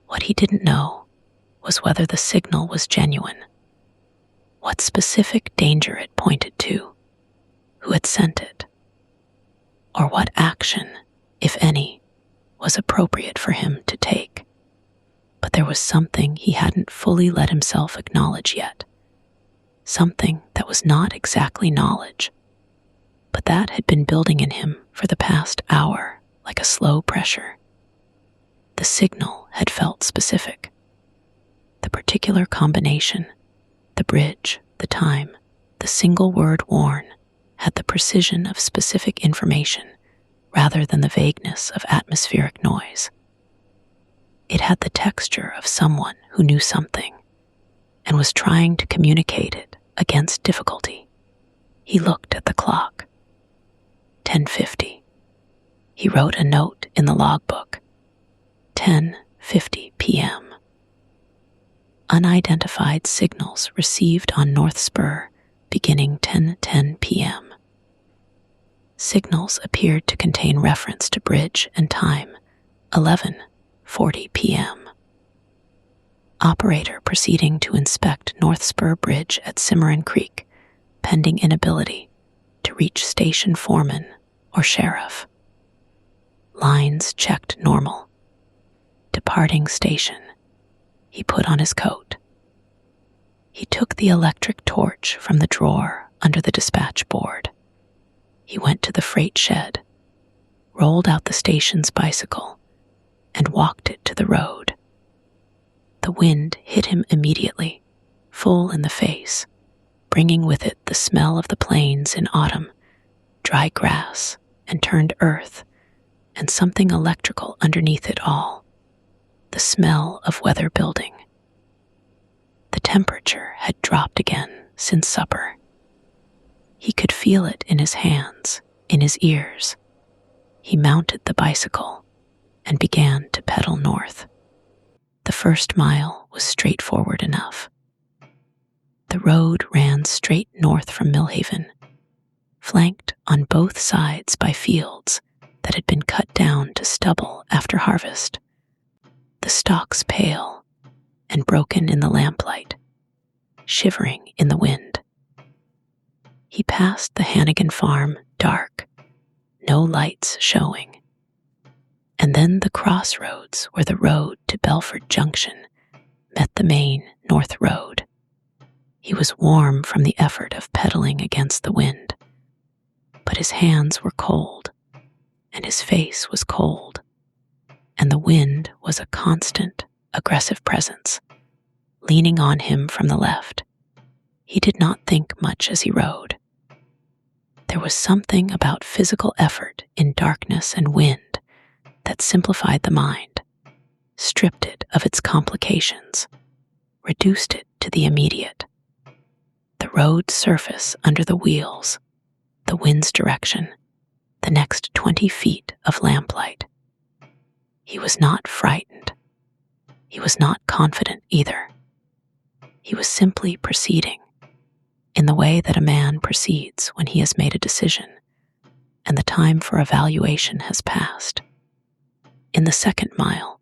What he didn't know was whether the signal was genuine, what specific danger it pointed to, who had sent it, or what action, if any, was appropriate for him to take. But there was something he hadn't fully let himself acknowledge yet, something that was not exactly knowledge, but that had been building in him for the past hour like a slow pressure. The signal had felt specific. The particular combination, the bridge, the time, the single word warn, had the precision of specific information rather than the vagueness of atmospheric noise. It had the texture of someone who knew something and was trying to communicate it against difficulty. He looked at the clock. 10:50. He wrote a note in the logbook. 10:50 p.m. Unidentified signals received on North Spur beginning 10:10 p.m. Signals appeared to contain reference to bridge and time, 11:40 p.m. Operator proceeding to inspect North Spur Bridge at Cimarron Creek, pending inability to reach station foreman or sheriff. Lines checked normal. Departing station. He put on his coat. He took the electric torch from the drawer under the dispatch board. He went to the freight shed, rolled out the station's bicycle, and walked it to the road. The wind hit him immediately, full in the face, bringing with it the smell of the plains in autumn, dry grass and turned earth, and something electrical underneath it all, the smell of weather building. The temperature had dropped again since supper. He could feel it in his hands, in his ears. He mounted the bicycle and began to pedal north. The first mile was straightforward enough. The road ran straight north from Millhaven, flanked on both sides by fields that had been cut down to stubble after harvest, the stalks pale and broken in the lamplight, shivering in the wind. He passed the Hannigan farm dark, no lights showing, and then the crossroads where the road to Belford Junction met the main north road. He was warm from the effort of pedaling against the wind, but his hands were cold, and his face was cold, and the wind was a constant, aggressive presence, leaning on him from the left. He did not think much as he rode. There was something about physical effort in darkness and wind that simplified the mind, stripped it of its complications, reduced it to the immediate. The road surface under the wheels, the wind's direction, the next 20 feet of lamplight. He was not frightened. He was not confident either. He was simply proceeding in the way that a man proceeds when he has made a decision and the time for evaluation has passed. In the second mile,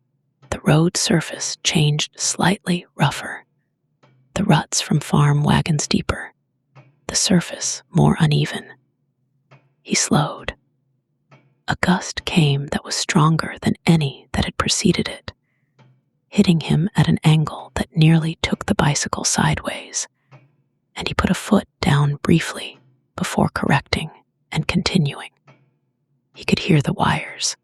the road surface changed slightly rougher, the ruts from farm wagons deeper, the surface more uneven. He slowed. A gust came that was stronger than any that had preceded it, hitting him at an angle that nearly took the bicycle sideways, and he put a foot down briefly before correcting and continuing. He could hear the wires.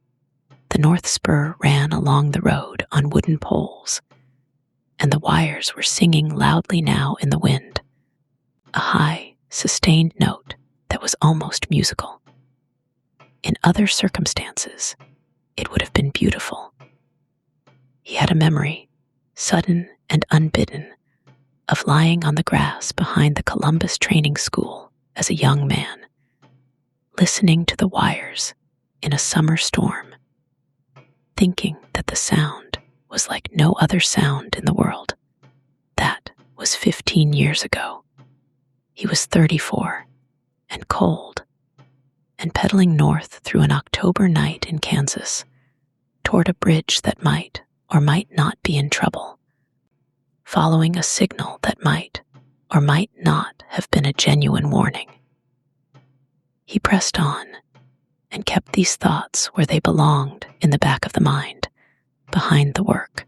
The north spur ran along the road on wooden poles, and the wires were singing loudly now in the wind, a high, sustained note that was almost musical. In other circumstances, it would have been beautiful. He had a memory, sudden and unbidden, of lying on the grass behind the Columbus Training School as a young man, listening to the wires in a summer storm, thinking that the sound was like no other sound in the world. That was 15 years ago. He was 34 and cold, and pedaling north through an October night in Kansas, toward a bridge that might or might not be in trouble, following a signal that might or might not have been a genuine warning. He pressed on and kept these thoughts where they belonged in the back of the mind, behind the work.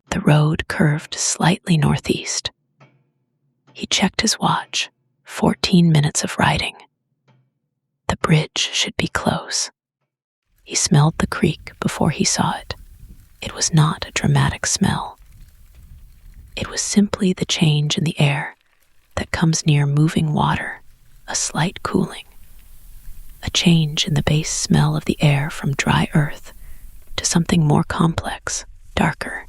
The road curved slightly northeast. He checked his watch, 14 minutes of riding. The bridge should be close. He smelled the creek before he saw it. It was not a dramatic smell. It was simply the change in the air that comes near moving water, a slight cooling, a change in the base smell of the air from dry earth to something more complex, darker,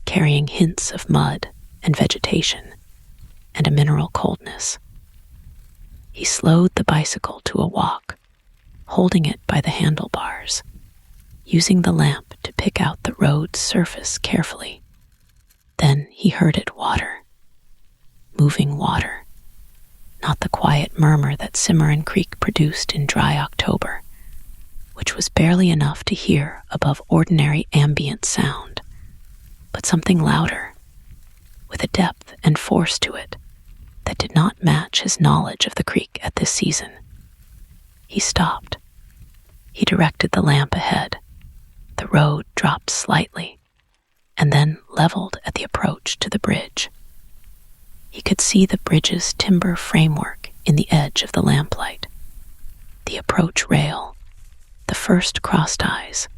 carrying hints of mud and vegetation and a mineral coldness. He slowed the bicycle to a walk, holding it by the handlebars, using the lamp to pick out the road's surface carefully. Then he heard it water, moving water, not the quiet murmur that Cimarron Creek produced in dry October, which was barely enough to hear above ordinary ambient sound, but something louder, with a depth and force to it that did not match his knowledge of the creek at this season. He stopped. He directed the lamp ahead. The road dropped slightly, and then leveled at the approach to the bridge. He could see the bridge's timber framework in the edge of the lamplight, the approach rail, the first cross ties,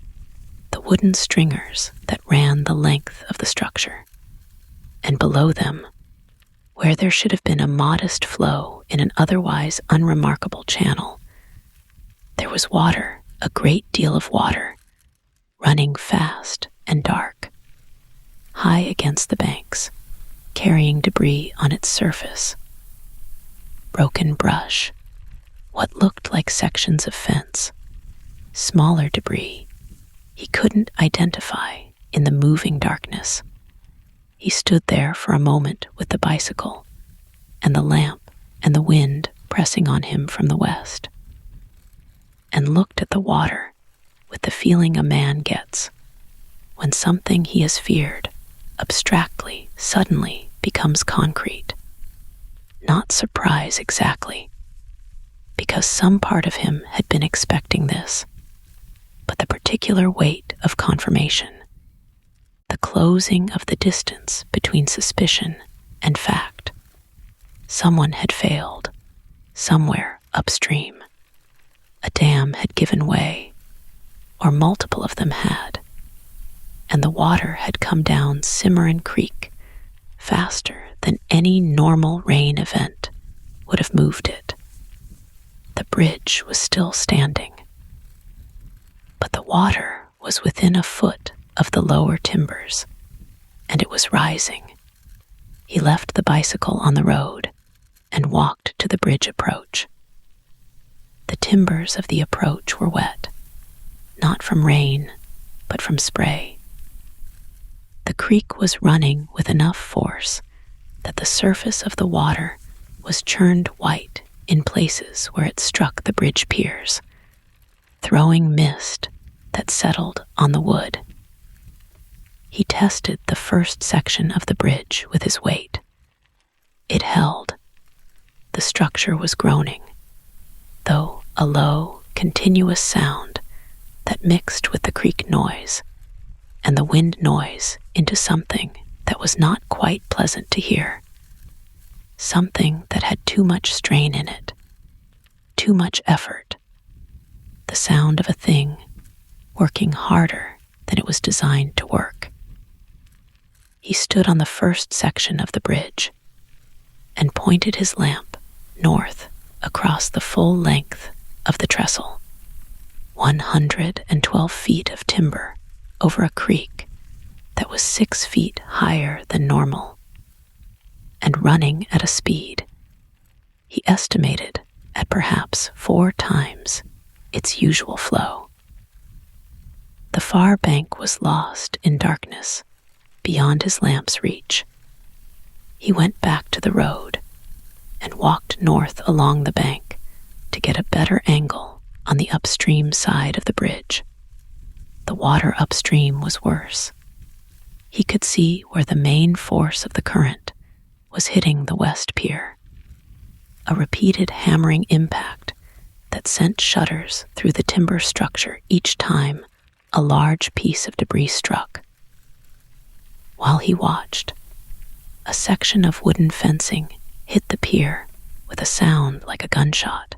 the wooden stringers that ran the length of the structure, and below them, Where there should have been a modest flow in an otherwise unremarkable channel, there was water, a great deal of water, running fast and dark, high against the banks, carrying debris on its surface. Broken brush, what looked like sections of fence, smaller debris he couldn't identify in the moving darkness. He stood there for a moment with the bicycle and the lamp and the wind pressing on him from the west, and looked at the water with the feeling a man gets when something he has feared abstractly suddenly becomes concrete. Not surprise exactly, because some part of him had been expecting this, but the particular weight of confirmation, the closing of the distance between suspicion and fact. Someone had failed, somewhere upstream. A dam had given way, or multiple of them had, and the water had come down Cimarron Creek faster than any normal rain event would have moved it. The bridge was still standing, but the water was within a foot of the lower timbers, and it was rising. He left the bicycle on the road and walked to the bridge approach. The timbers of the approach were wet, not from rain, but from spray. The creek was running with enough force that the surface of the water was churned white in places where it struck the bridge piers, throwing mist that settled on the wood. He tested the first section of the bridge with his weight. It held. The structure was groaning, though a low, continuous sound that mixed with the creek noise and the wind noise into something that was not quite pleasant to hear. Something that had too much strain in it, too much effort. The sound of a thing working harder than it was designed to work. He stood on the first section of the bridge and pointed his lamp north across the full length of the trestle, 112 feet of timber over a creek that was 6 feet higher than normal, and running at a speed he estimated at perhaps 4 times its usual flow. The far bank was lost in darkness beyond his lamp's reach. He went back to the road and walked north along the bank to get a better angle on the upstream side of the bridge. The water upstream was worse. He could see where the main force of the current was hitting the west pier. A repeated hammering impact that sent shudders through the timber structure each time a large piece of debris struck. While he watched, a section of wooden fencing hit the pier with a sound like a gunshot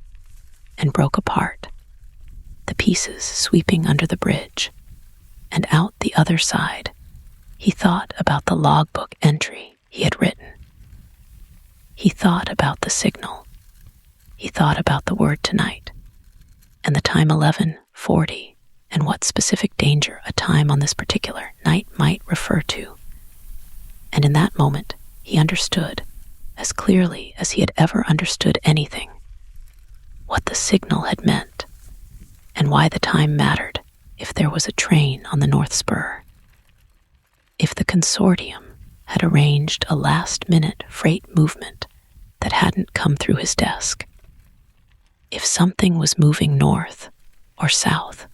and broke apart, the pieces sweeping under the bridge, and out the other side. He thought about the logbook entry he had written. He thought about the signal. He thought about the word tonight, and the time 11:40, and what specific danger a time on this particular night might refer to. And in that moment, he understood, as clearly as he had ever understood anything, what the signal had meant, and why the time mattered if there was a train on the North Spur. If the consortium had arranged a last-minute freight movement that hadn't come through his desk, if something was moving north or south,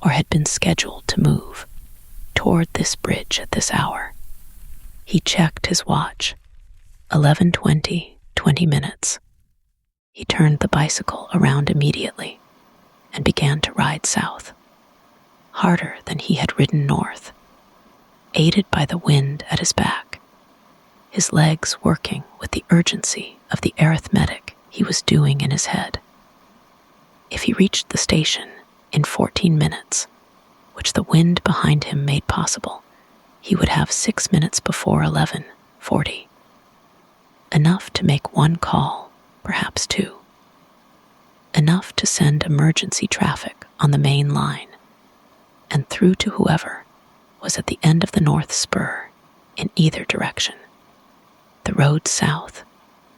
or had been scheduled to move toward this bridge at this hour. He checked his watch. 11:20, 20 minutes. He turned the bicycle around immediately and began to ride south, harder than he had ridden north, aided by the wind at his back, his legs working with the urgency of the arithmetic he was doing in his head. If he reached the station in 14 minutes, which the wind behind him made possible, he would have 6 minutes before 11:40. Enough to make one call, perhaps two. Enough to send emergency traffic on the main line and through to whoever was at the end of the North Spur in either direction. The road south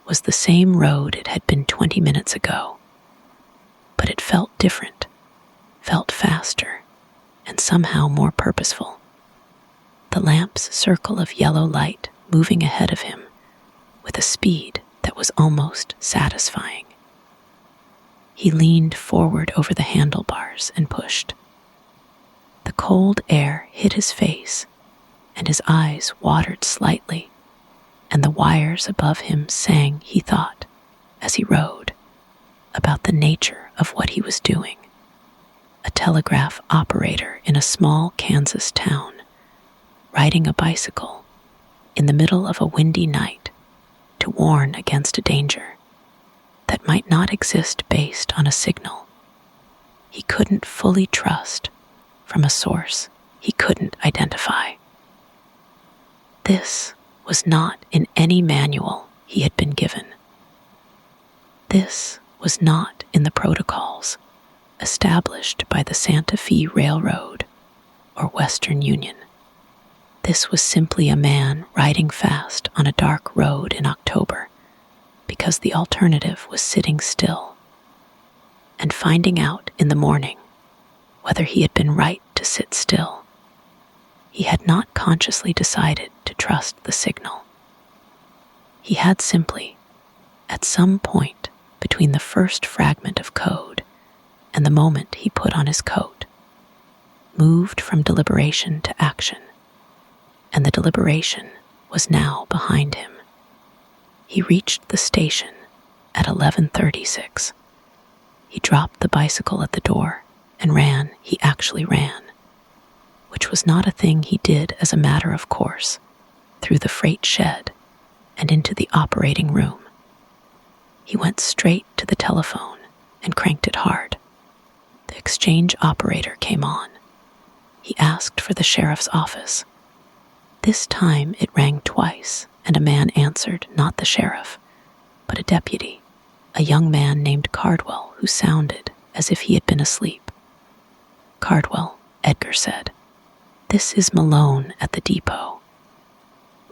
was the same road it had been 20 minutes ago, but it felt different, felt faster, and somehow more purposeful. The lamp's circle of yellow light moving ahead of him with a speed that was almost satisfying. He leaned forward over the handlebars and pushed. The cold air hit his face, and his eyes watered slightly, and the wires above him sang, he thought, as he rode, about the nature of what he was doing. A telegraph operator in a small Kansas town, riding a bicycle in the middle of a windy night to warn against a danger that might not exist based on a signal he couldn't fully trust from a source he couldn't identify. This was not in any manual he had been given. This was not in the protocols established by the Santa Fe Railroad or Western Union. This was simply a man riding fast on a dark road in October because the alternative was sitting still and finding out in the morning whether he had been right to sit still. He had not consciously decided to trust the signal. He had simply, at some point between the first fragment of code and the moment he put on his coat, moved from deliberation to action, and the deliberation was now behind him. He reached the station at 11:36. He dropped the bicycle at the door and ran. He actually ran, which was not a thing he did as a matter of course, through the freight shed and into the operating room. He went straight to the telephone and cranked it hard. The exchange operator came on. He asked for the sheriff's office. This time it rang twice, and a man answered, not the sheriff, but a deputy, a young man named Cardwell who sounded as if he had been asleep. "Cardwell," Edgar said. "This is Malone at the depot.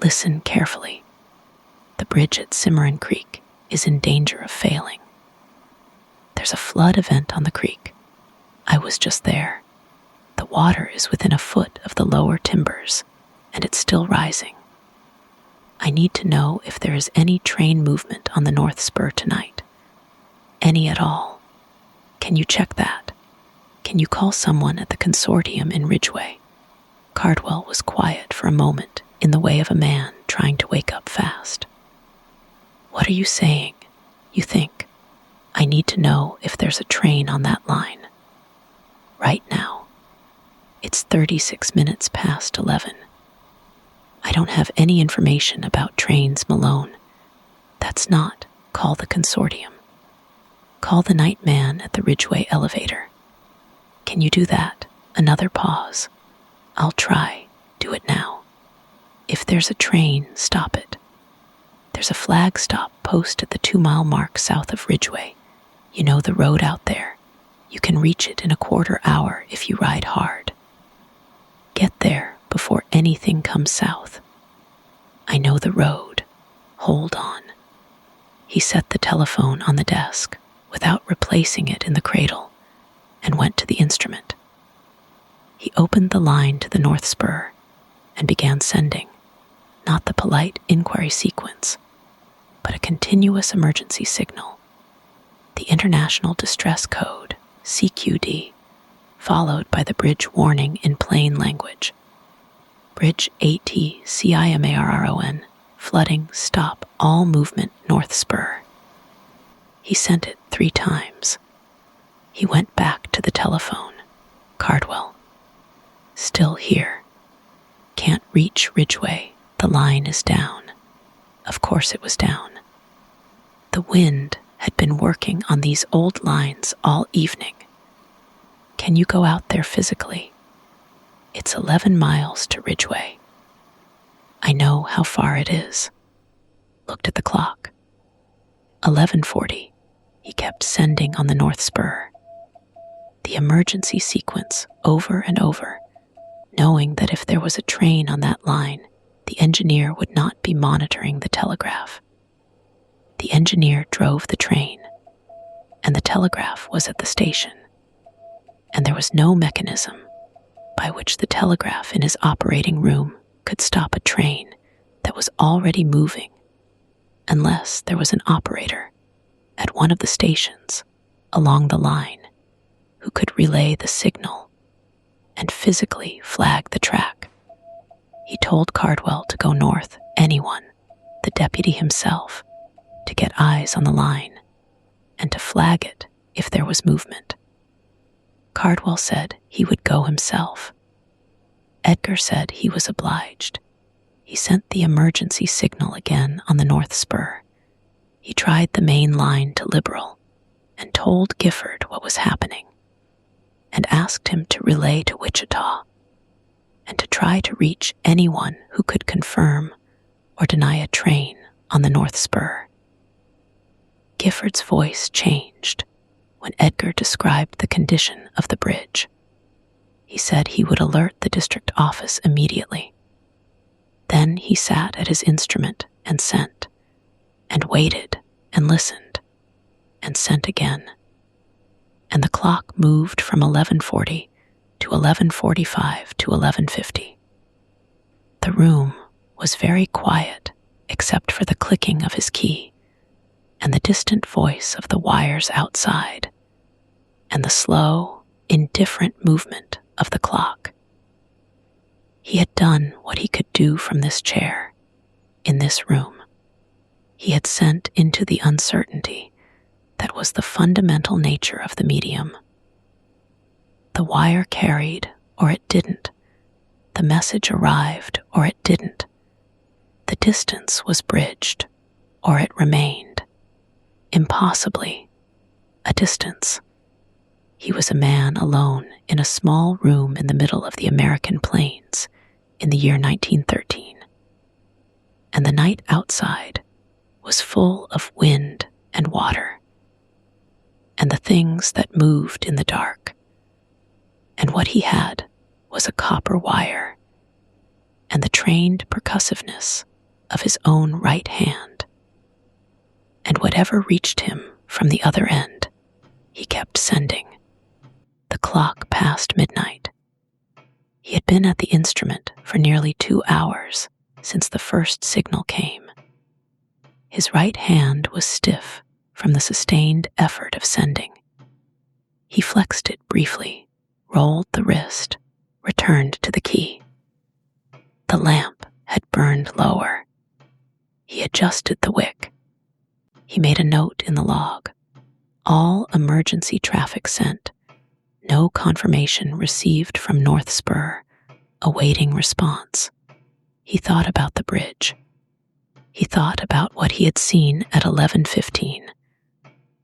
Listen carefully. The bridge at Cimarron Creek is in danger of failing. There's a flood event on the creek. I was just there. The water is within a foot of the lower timbers, and it's still rising. I need to know if there is any train movement on the North Spur tonight. Any at all. Can you check that? Can you call someone at the consortium in Ridgeway?" Cardwell was quiet for a moment, in the way of a man trying to wake up fast. "What are you saying? You think? I need to know if there's a train on that line. Right now. It's 36 minutes past 11. I don't have any information about trains, Malone. That's not. Call the consortium. Call the night man at the Ridgeway elevator. Can you do that?" Another pause. "I'll try. Do it now. If there's a train, stop it. There's a flag stop post at the 2-mile mark south of Ridgeway. You know the road out there. You can reach it in a quarter hour if you ride hard. Get there before anything comes south. I know the road. Hold on." He set the telephone on the desk without replacing it in the cradle and went to the instrument. He opened the line to the North Spur and began sending, not the polite inquiry sequence, but a continuous emergency signal, the International Distress Code, CQD, followed by the bridge warning in plain language. Bridge AT-CIMARRON, flooding, stop, all movement, North Spur. He sent it 3 times. He went back to the telephone. "Cardwell. Still here. Can't reach Ridgeway. The line is down." Of course it was down. The wind had been working on these old lines all evening. "Can you go out there physically? It's 11 miles to Ridgeway. I know how far it is." looked at the clock. 11:40, he kept sending on the North Spur. The emergency sequence over and over, knowing that if there was a train on that line, the engineer would not be monitoring the telegraph. The engineer drove the train, and the telegraph was at the station, and there was no mechanism by which the telegraph in his operating room could stop a train that was already moving unless there was an operator at one of the stations along the line who could relay the signal and physically flag the track. He told Cardwell to go north, anyone, the deputy himself, to get eyes on the line and to flag it if there was movement. Cardwell said he would go himself. Edgar said he was obliged. He sent the emergency signal again on the North Spur. He tried the main line to Liberal and told Gifford what was happening and asked him to relay to Wichita and to try to reach anyone who could confirm or deny a train on the North Spur. Gifford's voice changed when Edgar described the condition of the bridge. He said he would alert the district office immediately. Then he sat at his instrument and sent, and waited and listened, and sent again. And the clock moved from 11:40 to 11:45 to 11:50. The room was very quiet except for the clicking of his key and the distant voice of the wires outside and the slow, indifferent movement of the clock. He had done what he could do from this chair, in this room. He had sent into the uncertainty that was the fundamental nature of the medium. The wire carried, or it didn't. The message arrived, or it didn't. The distance was bridged, or it remained. Impossibly, a distance. He was a man alone in a small room in the middle of the American plains in the year 1913. And the night outside was full of wind and water, and the things that moved in the dark. And what he had was a copper wire, and the trained percussiveness of his own right hand. And whatever reached him from the other end, he kept sending. The clock passed midnight. He had been at the instrument for nearly 2 hours since the first signal came. His right hand was stiff from the sustained effort of sending. He flexed it briefly, rolled the wrist, returned to the key. The lamp had burned lower. He adjusted the wick. He made a note in the log. All emergency traffic sent. No confirmation received from North Spur, awaiting response. He thought about the bridge. He thought about what he had seen at 11:15.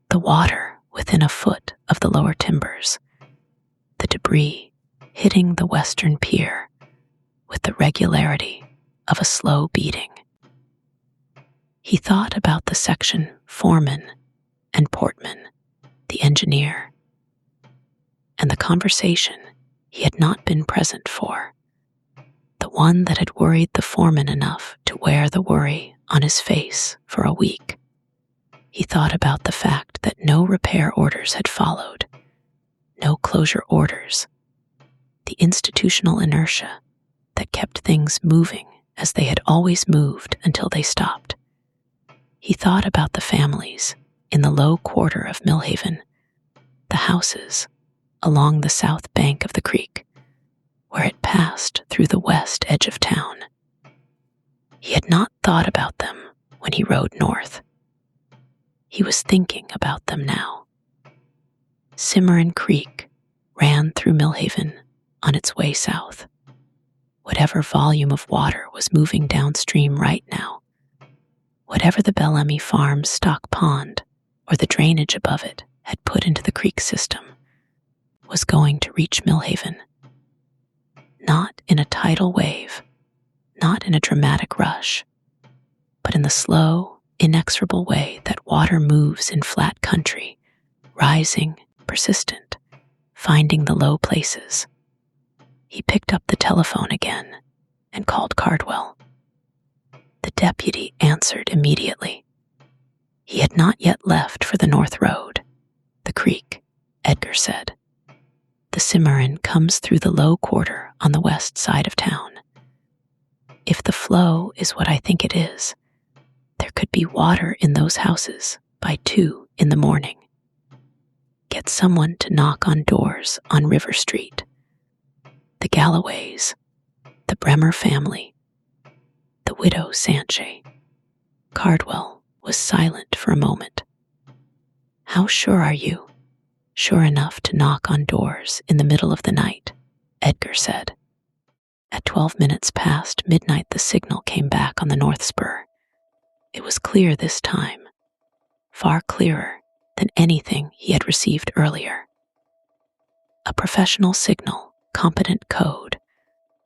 The water within a foot of the lower timbers. The debris hitting the western pier with the regularity of a slow beating. He thought about the section foreman and Portman, the engineer, and the conversation he had not been present for, the one that had worried the foreman enough to wear the worry on his face for a week. He thought about the fact that no repair orders had followed, no closure orders, the institutional inertia that kept things moving as they had always moved until they stopped. He thought about the families in the low quarter of Millhaven, the houses along the south bank of the creek, where it passed through the west edge of town. He had not thought about them when he rode north. He was thinking about them now. Cimarron Creek ran through Millhaven on its way south. Whatever volume of water was moving downstream right now, whatever the Bellamy Farm stock pond or the drainage above it had put into the creek system, was going to reach Millhaven. Not in a tidal wave, not in a dramatic rush, but in the slow, inexorable way that water moves in flat country, rising, persistent, finding the low places. He picked up the telephone again and called Cardwell. The deputy answered immediately. He had not yet left for the North Road, the creek, Edgar said. The Cimarron comes through the low quarter on the west side of town. If the flow is what I think it is, there could be water in those houses by 2 in the morning. Get someone to knock on doors on River Street. The Galloways, the Bremer family, the widow Sanchez. Cardwell was silent for a moment. How sure are you? Sure enough to knock on doors in the middle of the night, Edgar said. At 12 minutes past midnight, the signal came back on the North Spur. It was clear this time, far clearer than anything he had received earlier. A professional signal, competent code,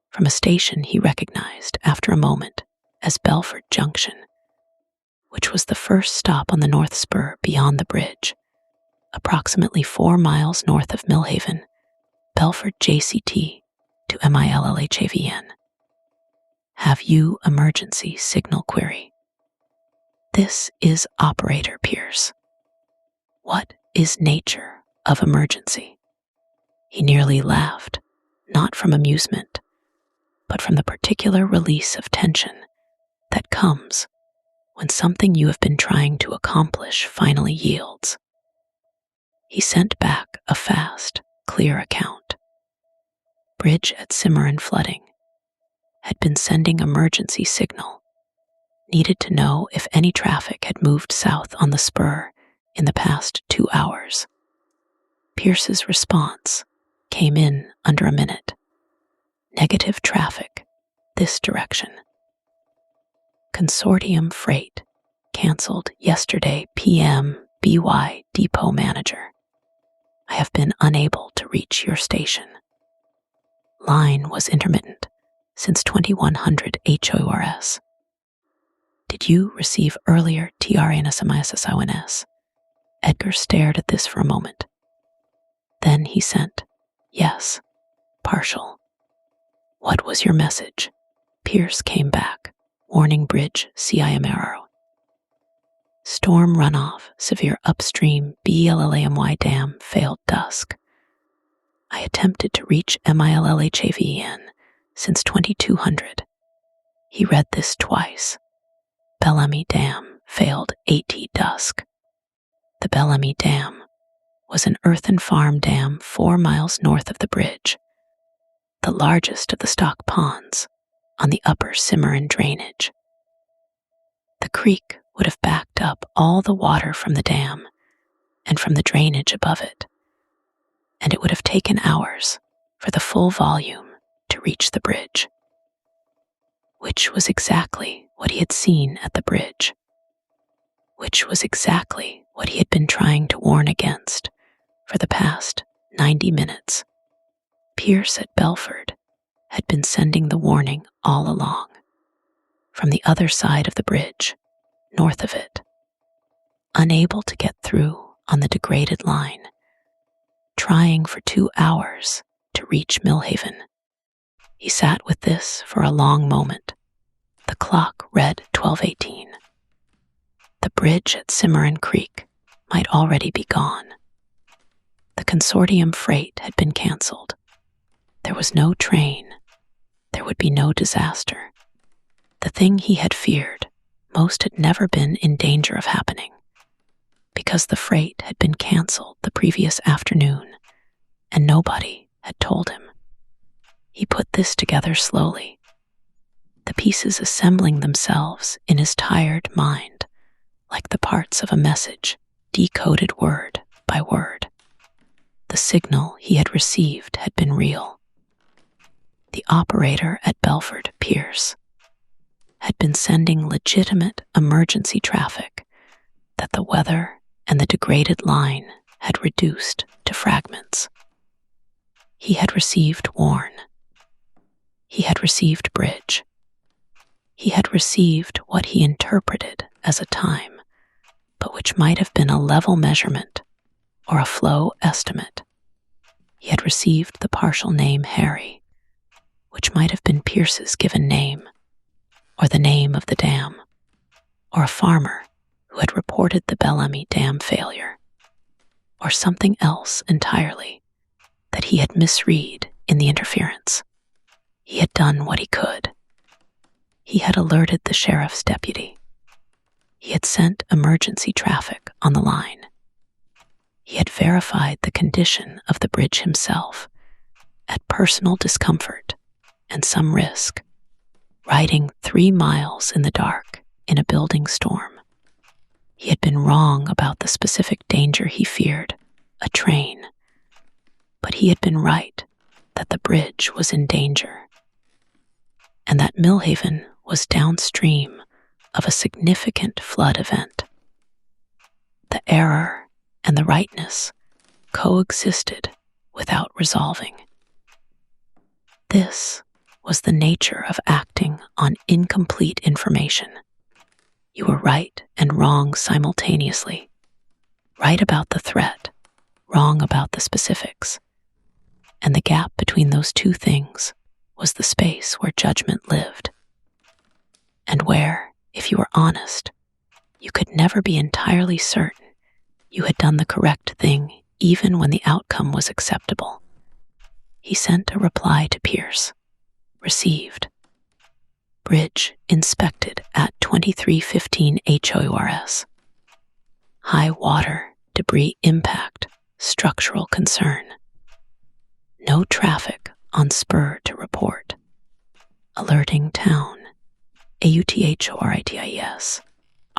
from a station he recognized after a moment as Belford Junction, which was the first stop on the North Spur beyond the bridge, approximately 4 miles north of Millhaven, Belford JCT to Millhaven. Have you emergency signal query? This is Operator Pierce. What is nature of emergency? He nearly laughed, not from amusement, but from the particular release of tension that comes when something you have been trying to accomplish finally yields. He sent back a fast, clear account. Bridge at Cimarron flooding. Had been sending emergency signal. Needed to know if any traffic had moved south on the spur in the past 2 hours. Pierce's response came in under a minute. Negative traffic, this direction. Consortium freight, canceled yesterday PM BY depot manager. I have been unable to reach your station. Line was intermittent since 2100 HORS. Did you receive earlier TRNSMISSIONS? Edgar stared at this for a moment. Then he sent, yes, partial. What was your message? Pierce came back, warning bridge Cimarron. Storm runoff, severe upstream Bellamy Dam Failed dusk. I attempted to reach Millhaven since 2200. He read this twice. Bellamy Dam Failed 80 dusk. The Bellamy Dam was an earthen farm dam 4 miles north of the bridge, the largest of the stock ponds on the upper Cimarron drainage. The creek would have backed up all the water from the dam and from the drainage above it, and it would have taken hours for the full volume to reach the bridge, which was exactly what he had seen at the bridge, which was exactly what he had been trying to warn against for the past 90 minutes. Pierce at Belford had been sending the warning all along, from the other side of the bridge, north of it. Unable to get through on the degraded line, trying for 2 hours to reach Millhaven. He sat with this for a long moment. The clock read 12:18. The bridge at Cimarron Creek might already be gone. The consortium freight had been canceled. There was no train. There would be no disaster. The thing he had feared most had never been in danger of happening, because the freight had been canceled the previous afternoon, and nobody had told him. He put this together slowly, the pieces assembling themselves in his tired mind, like the parts of a message, decoded word by word. The signal he had received had been real. The operator at Belford, Pierce, had been sending legitimate emergency traffic that the weather and the degraded line had reduced to fragments. He had received warn. He had received bridge. He had received what he interpreted as a time, but which might have been a level measurement or a flow estimate. He had received the partial name Harry, which might have been Pierce's given name, or the name of the dam, or a farmer who had reported the Bellamy Dam failure, or something else entirely that he had misread in the interference. He had done what he could. He had alerted the sheriff's deputy. He had sent emergency traffic on the line. He had verified the condition of the bridge himself, at personal discomfort and some risk, riding 3 miles in the dark in a building storm. He had been wrong about the specific danger he feared, a train, but he had been right that the bridge was in danger, and that Millhaven was downstream of a significant flood event. The error and the rightness coexisted without resolving. This was the nature of acting on incomplete information. You were right and wrong simultaneously. Right about the threat, wrong about the specifics. And the gap between those two things was the space where judgment lived. And where, if you were honest, you could never be entirely certain you had done the correct thing even when the outcome was acceptable. He sent a reply to Pierce. Received. Bridge inspected at 2315 HOURS. High water, debris impact, structural concern. No traffic on spur to report. Alerting town. AUTHORITIES.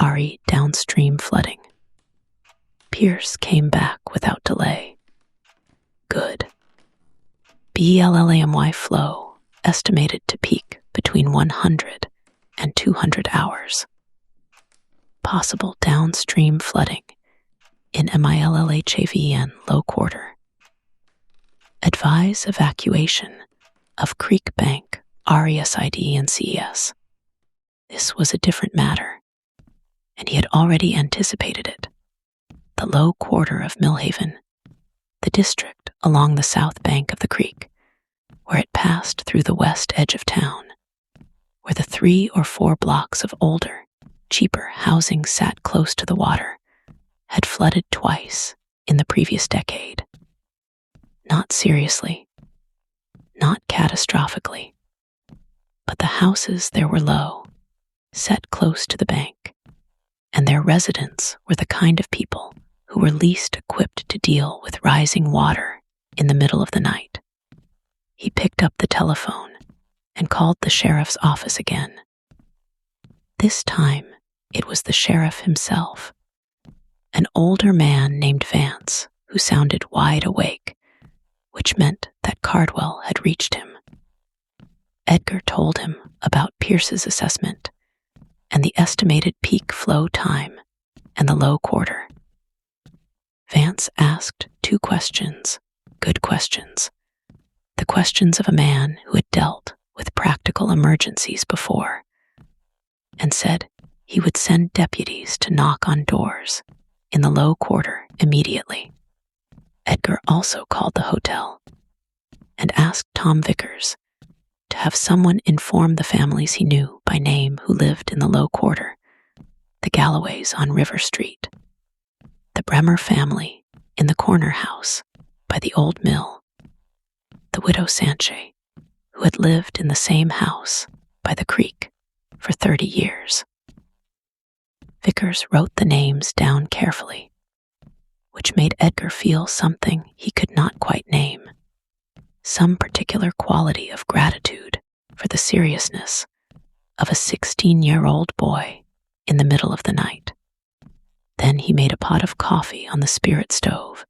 RE downstream flooding. Pierce came back without delay. Good. BELLAMY flow estimated to peak between 100 and 200 hours. Possible downstream flooding in MILLHAVN low quarter. Advise evacuation of Creek Bank RESID and CES. This was a different matter, and he had already anticipated it. The low quarter of Millhaven, the district along the south bank of the creek, where it passed through the west edge of town, where the 3 or 4 blocks of older, cheaper housing sat close to the water, had flooded twice in the previous decade. Not seriously, not catastrophically, but the houses there were low, set close to the bank, and their residents were the kind of people who were least equipped to deal with rising water in the middle of the night. He picked up the telephone and called the sheriff's office again. This time, it was the sheriff himself, an older man named Vance, who sounded wide awake, which meant that Cardwell had reached him. Edgar told him about Pierce's assessment and the estimated peak flow time and the low quarter. Vance asked 2 questions, good questions, the questions of a man who had dealt with practical emergencies before, and said he would send deputies to knock on doors in the low quarter immediately. Edgar also called the hotel and asked Tom Vickers to have someone inform the families he knew by name who lived in the low quarter, the Galloways on River Street, the Bremer family in the corner house by the old mill, the widow Sanche, who had lived in the same house by the creek for 30 years. Vickers wrote the names down carefully, which made Edgar feel something he could not quite name, some particular quality of gratitude for the seriousness of a 16-year-old boy in the middle of the night. Then he made a pot of coffee on the spirit stove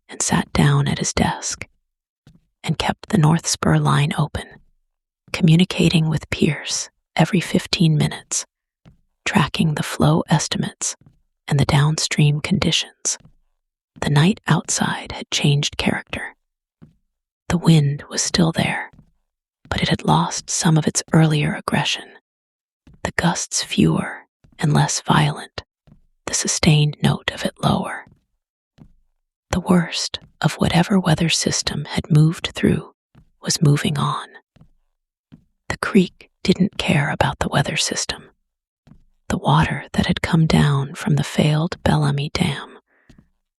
and sat down at his desk and kept the North Spur line open, communicating with Pierce every 15 minutes, tracking the flow estimates and the downstream conditions. The night outside had changed character. The wind was still there, but it had lost some of its earlier aggression, the gusts fewer and less violent, the sustained note of it lower. The worst of whatever weather system had moved through was moving on. The creek didn't care about the weather system. The water that had come down from the failed Bellamy Dam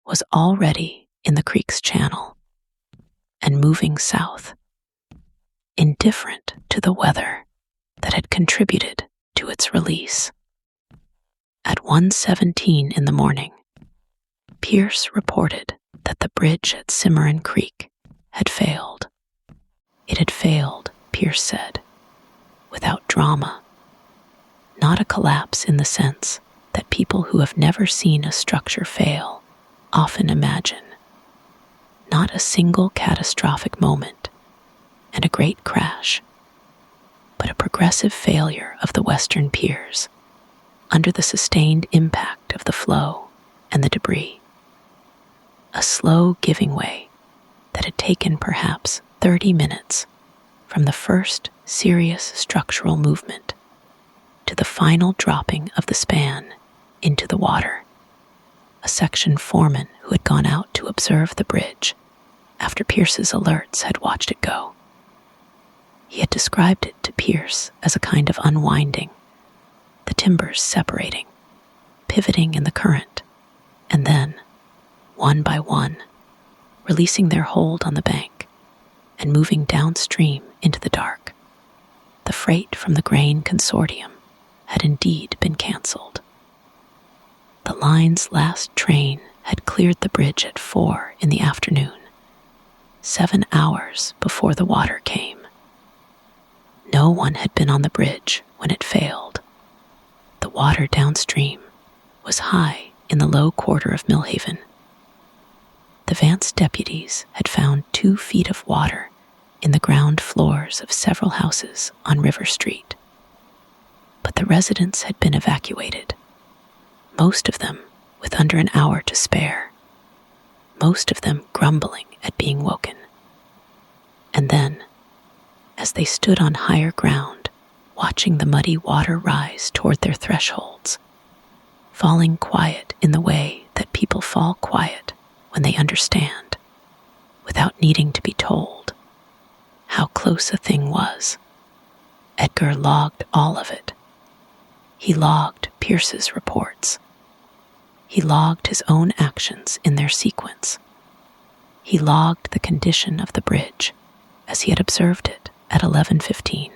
was already in the creek's channel and moving south, indifferent to the weather that had contributed to its release. At 1:17 in the morning, Pierce reported that the bridge at Cimarron Creek had failed. It had failed, Pierce said, without drama. Not a collapse in the sense that people who have never seen a structure fail often imagine. Not a single catastrophic moment and a great crash, but a progressive failure of the western piers under the sustained impact of the flow and the debris. A slow giving way that had taken perhaps 30 minutes from the first serious structural movement to the final dropping of the span into the water. A section foreman who had gone out to observe the bridge after Pierce's alerts had watched it go. He had described it to Pierce as a kind of unwinding, the timbers separating, pivoting in the current, and then, one by one, releasing their hold on the bank and moving downstream into the dark. The freight from the grain consortium had indeed been cancelled. The line's last train had cleared the bridge at 4 in the afternoon, 7 hours before the water came. No one had been on the bridge when it failed. The water downstream was high in the low quarter of Millhaven. The Vance deputies had found 2 feet of water in the ground floors of several houses on River Street. But the residents had been evacuated, most of them with under an hour to spare, most of them grumbling at being woken. And then, as they stood on higher ground, watching the muddy water rise toward their thresholds, falling quiet in the way that people fall quiet when they understand, without needing to be told, how close a thing was, Edgar logged all of it. He logged Pierce's reports. He logged his own actions in their sequence. He logged the condition of the bridge as he had observed it at 11:15,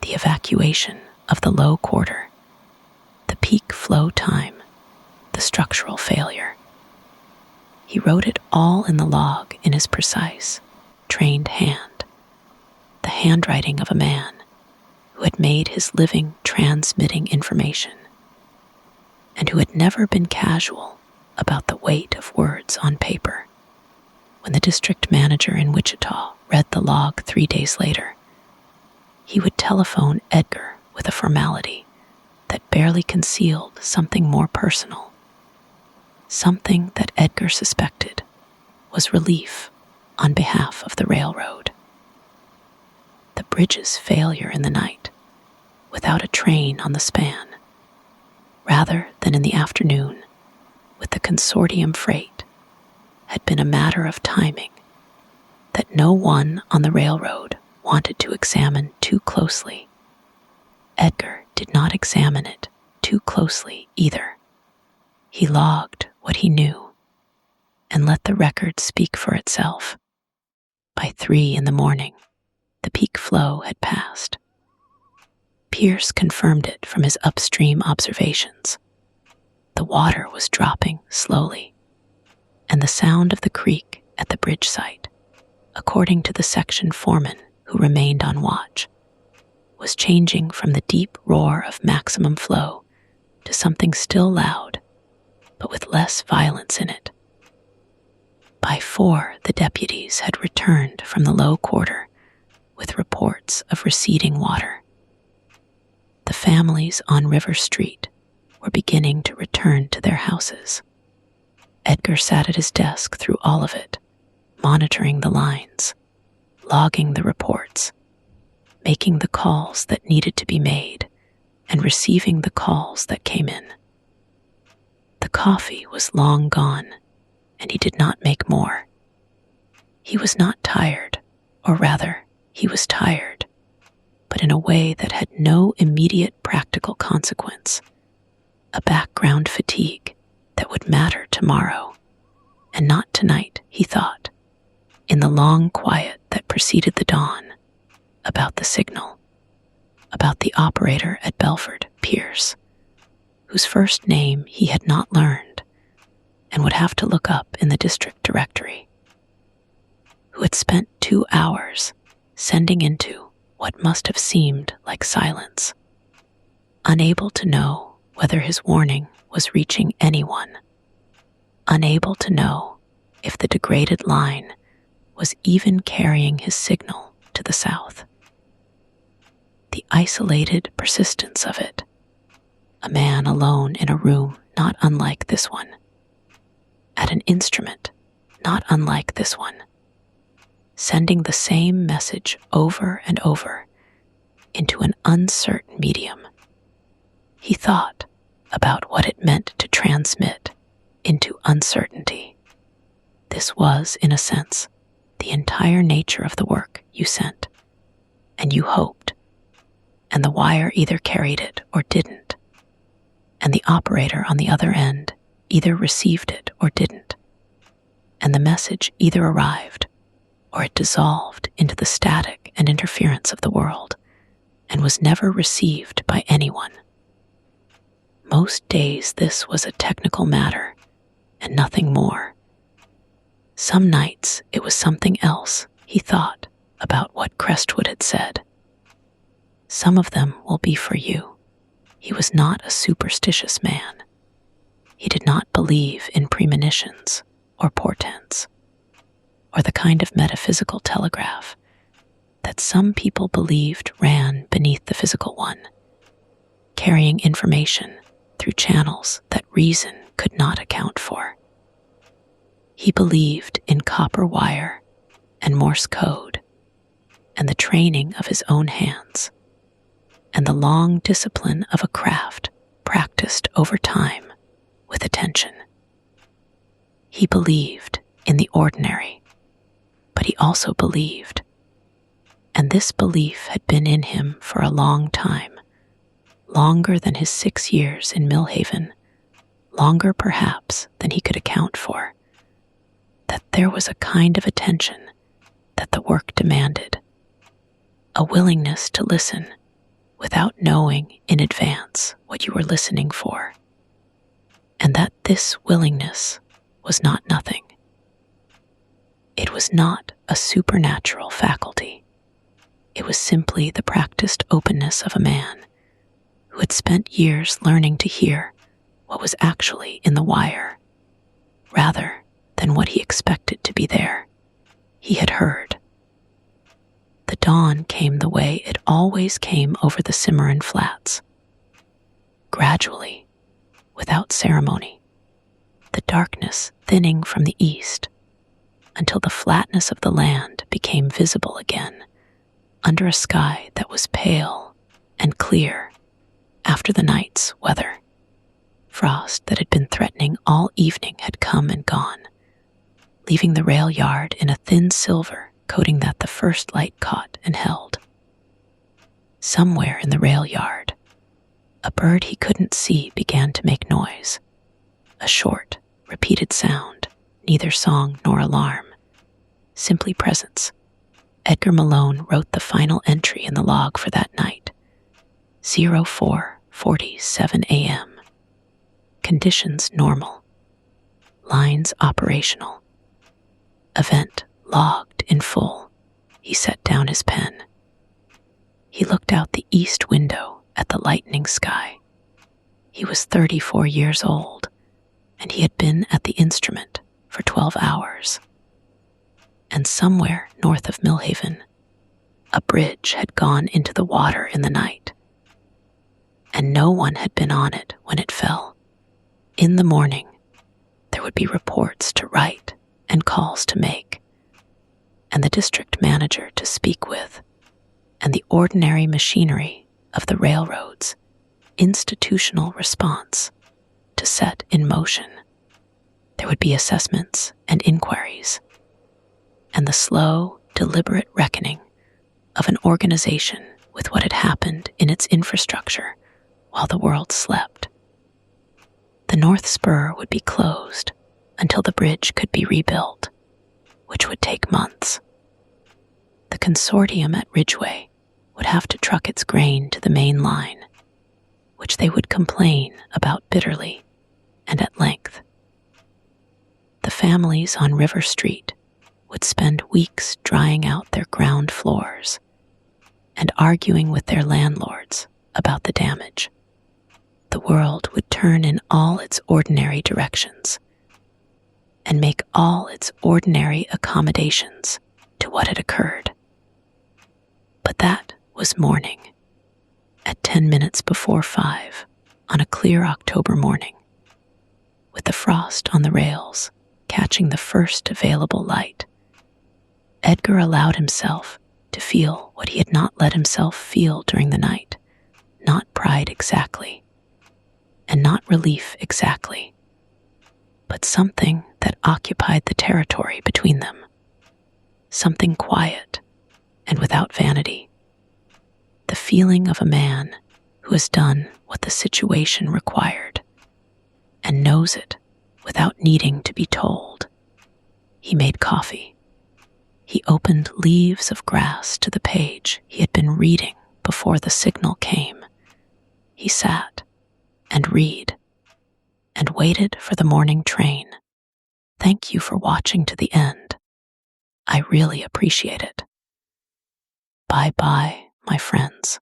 the evacuation of the low quarter, the peak flow time, the structural failure. He wrote it all in the log in his precise, trained hand, the handwriting of a man who had made his living transmitting information, and who had never been casual about the weight of words on paper. When the district manager in Wichita read the log 3 days later, he would telephone Edgar with a formality that barely concealed something more personal, something that Edgar suspected was relief on behalf of the railroad. The bridge's failure in the night, without a train on the span, rather than in the afternoon with the consortium freight, had been a matter of timing that no one on the railroad wanted to examine too closely. Edgar did not examine it too closely either. He logged what he knew and let the record speak for itself. By 3 in the morning, the peak flow had passed. Pierce confirmed it from his upstream observations. The water was dropping slowly, and the sound of the creek at the bridge site, according to the section foreman who remained on watch, was changing from the deep roar of maximum flow to something still loud, but with less violence in it. By 4, the deputies had returned from the low quarter with reports of receding water. The families on River Street were beginning to return to their houses. Edgar sat at his desk through all of it, monitoring the lines, logging the reports, making the calls that needed to be made, and receiving the calls that came in. The coffee was long gone, and he did not make more. He was not tired, or rather, he was tired, but in a way that had no immediate practical consequence, a background fatigue that would matter tomorrow, and not tonight, he thought, in the long quiet that preceded the dawn, about the signal, about the operator at Belford, Pierce, whose first name he had not learned and would have to look up in the district directory, who had spent 2 hours sending into what must have seemed like silence, unable to know whether his warning was reaching anyone, unable to know if the degraded line was even carrying his signal to the south. The isolated persistence of it, a man alone in a room not unlike this one, at an instrument not unlike this one, sending the same message over and over into an uncertain medium. He thought about what it meant to transmit into uncertainty. This was, in a sense, the entire nature of the work you sent, and you hoped, and the wire either carried it or didn't, and the operator on the other end either received it or didn't, and the message either arrived or it dissolved into the static and interference of the world and was never received by anyone. Most days this was a technical matter and nothing more. Some nights it was something else, he thought, about what Crestwood had said. Some of them will be for you. He was not a superstitious man. He did not believe in premonitions or portents, or the kind of metaphysical telegraph that some people believed ran beneath the physical one, carrying information through channels that reason could not account for. He believed in copper wire and Morse code and the training of his own hands and the long discipline of a craft practiced over time with attention. He believed in the ordinary, but he also believed, and this belief had been in him for a long time, longer than his 6 years in Millhaven, longer perhaps than he could account for, that there was a kind of attention that the work demanded, a willingness to listen without knowing in advance what you were listening for, and that this willingness was not nothing. It was not a supernatural faculty. It was simply the practiced openness of a man who had spent years learning to hear what was actually in the wire, rather than what he expected to be there. He had heard. The dawn came the way it always came over the Cimarron flats. Gradually, without ceremony, the darkness thinning from the east until the flatness of the land became visible again under a sky that was pale and clear after the night's weather. Frost that had been threatening all evening had come and gone, leaving the rail yard in a thin silver coating that the first light caught and held. Somewhere in the rail yard, a bird he couldn't see began to make noise, a short, repeated sound, neither song nor alarm, simply presence. Edgar Malone wrote the final entry in the log for that night, 04:47 a.m. Conditions normal. Lines operational. Event logged in full. He set down his pen. He looked out the east window at the lightening sky. He was 34 years old, and he had been at the instrument for 12 hours. And somewhere north of Millhaven, a bridge had gone into the water in the night, and no one had been on it when it fell. In the morning, there would be reports to write and calls to make, and the district manager to speak with, and the ordinary machinery of the railroads institutional response to set in motion. There would be assessments and inquiries, and the slow, deliberate reckoning of an organization with what had happened in its infrastructure while the world slept. The North Spur would be closed until the bridge could be rebuilt, which would take months. The consortium at Ridgeway would have to truck its grain to the main line, which they would complain about bitterly and at length. The families on River Street would spend weeks drying out their ground floors and arguing with their landlords about the damage. The world would turn in all its ordinary directions and make all its ordinary accommodations to what had occurred. But that was morning, at 10 minutes before 5 on a clear October morning, with the frost on the rails catching the first available light. Edgar allowed himself to feel what he had not let himself feel during the night, not pride exactly, and not relief exactly, but something that occupied the territory between them, something quiet and without vanity, the feeling of a man who has done what the situation required and knows it without needing to be told. He made coffee. He opened Leaves of Grass to the page he had been reading before the signal came. He sat and read and waited for the morning train. Thank you for watching to the end. I really appreciate it. Bye-bye, my friends.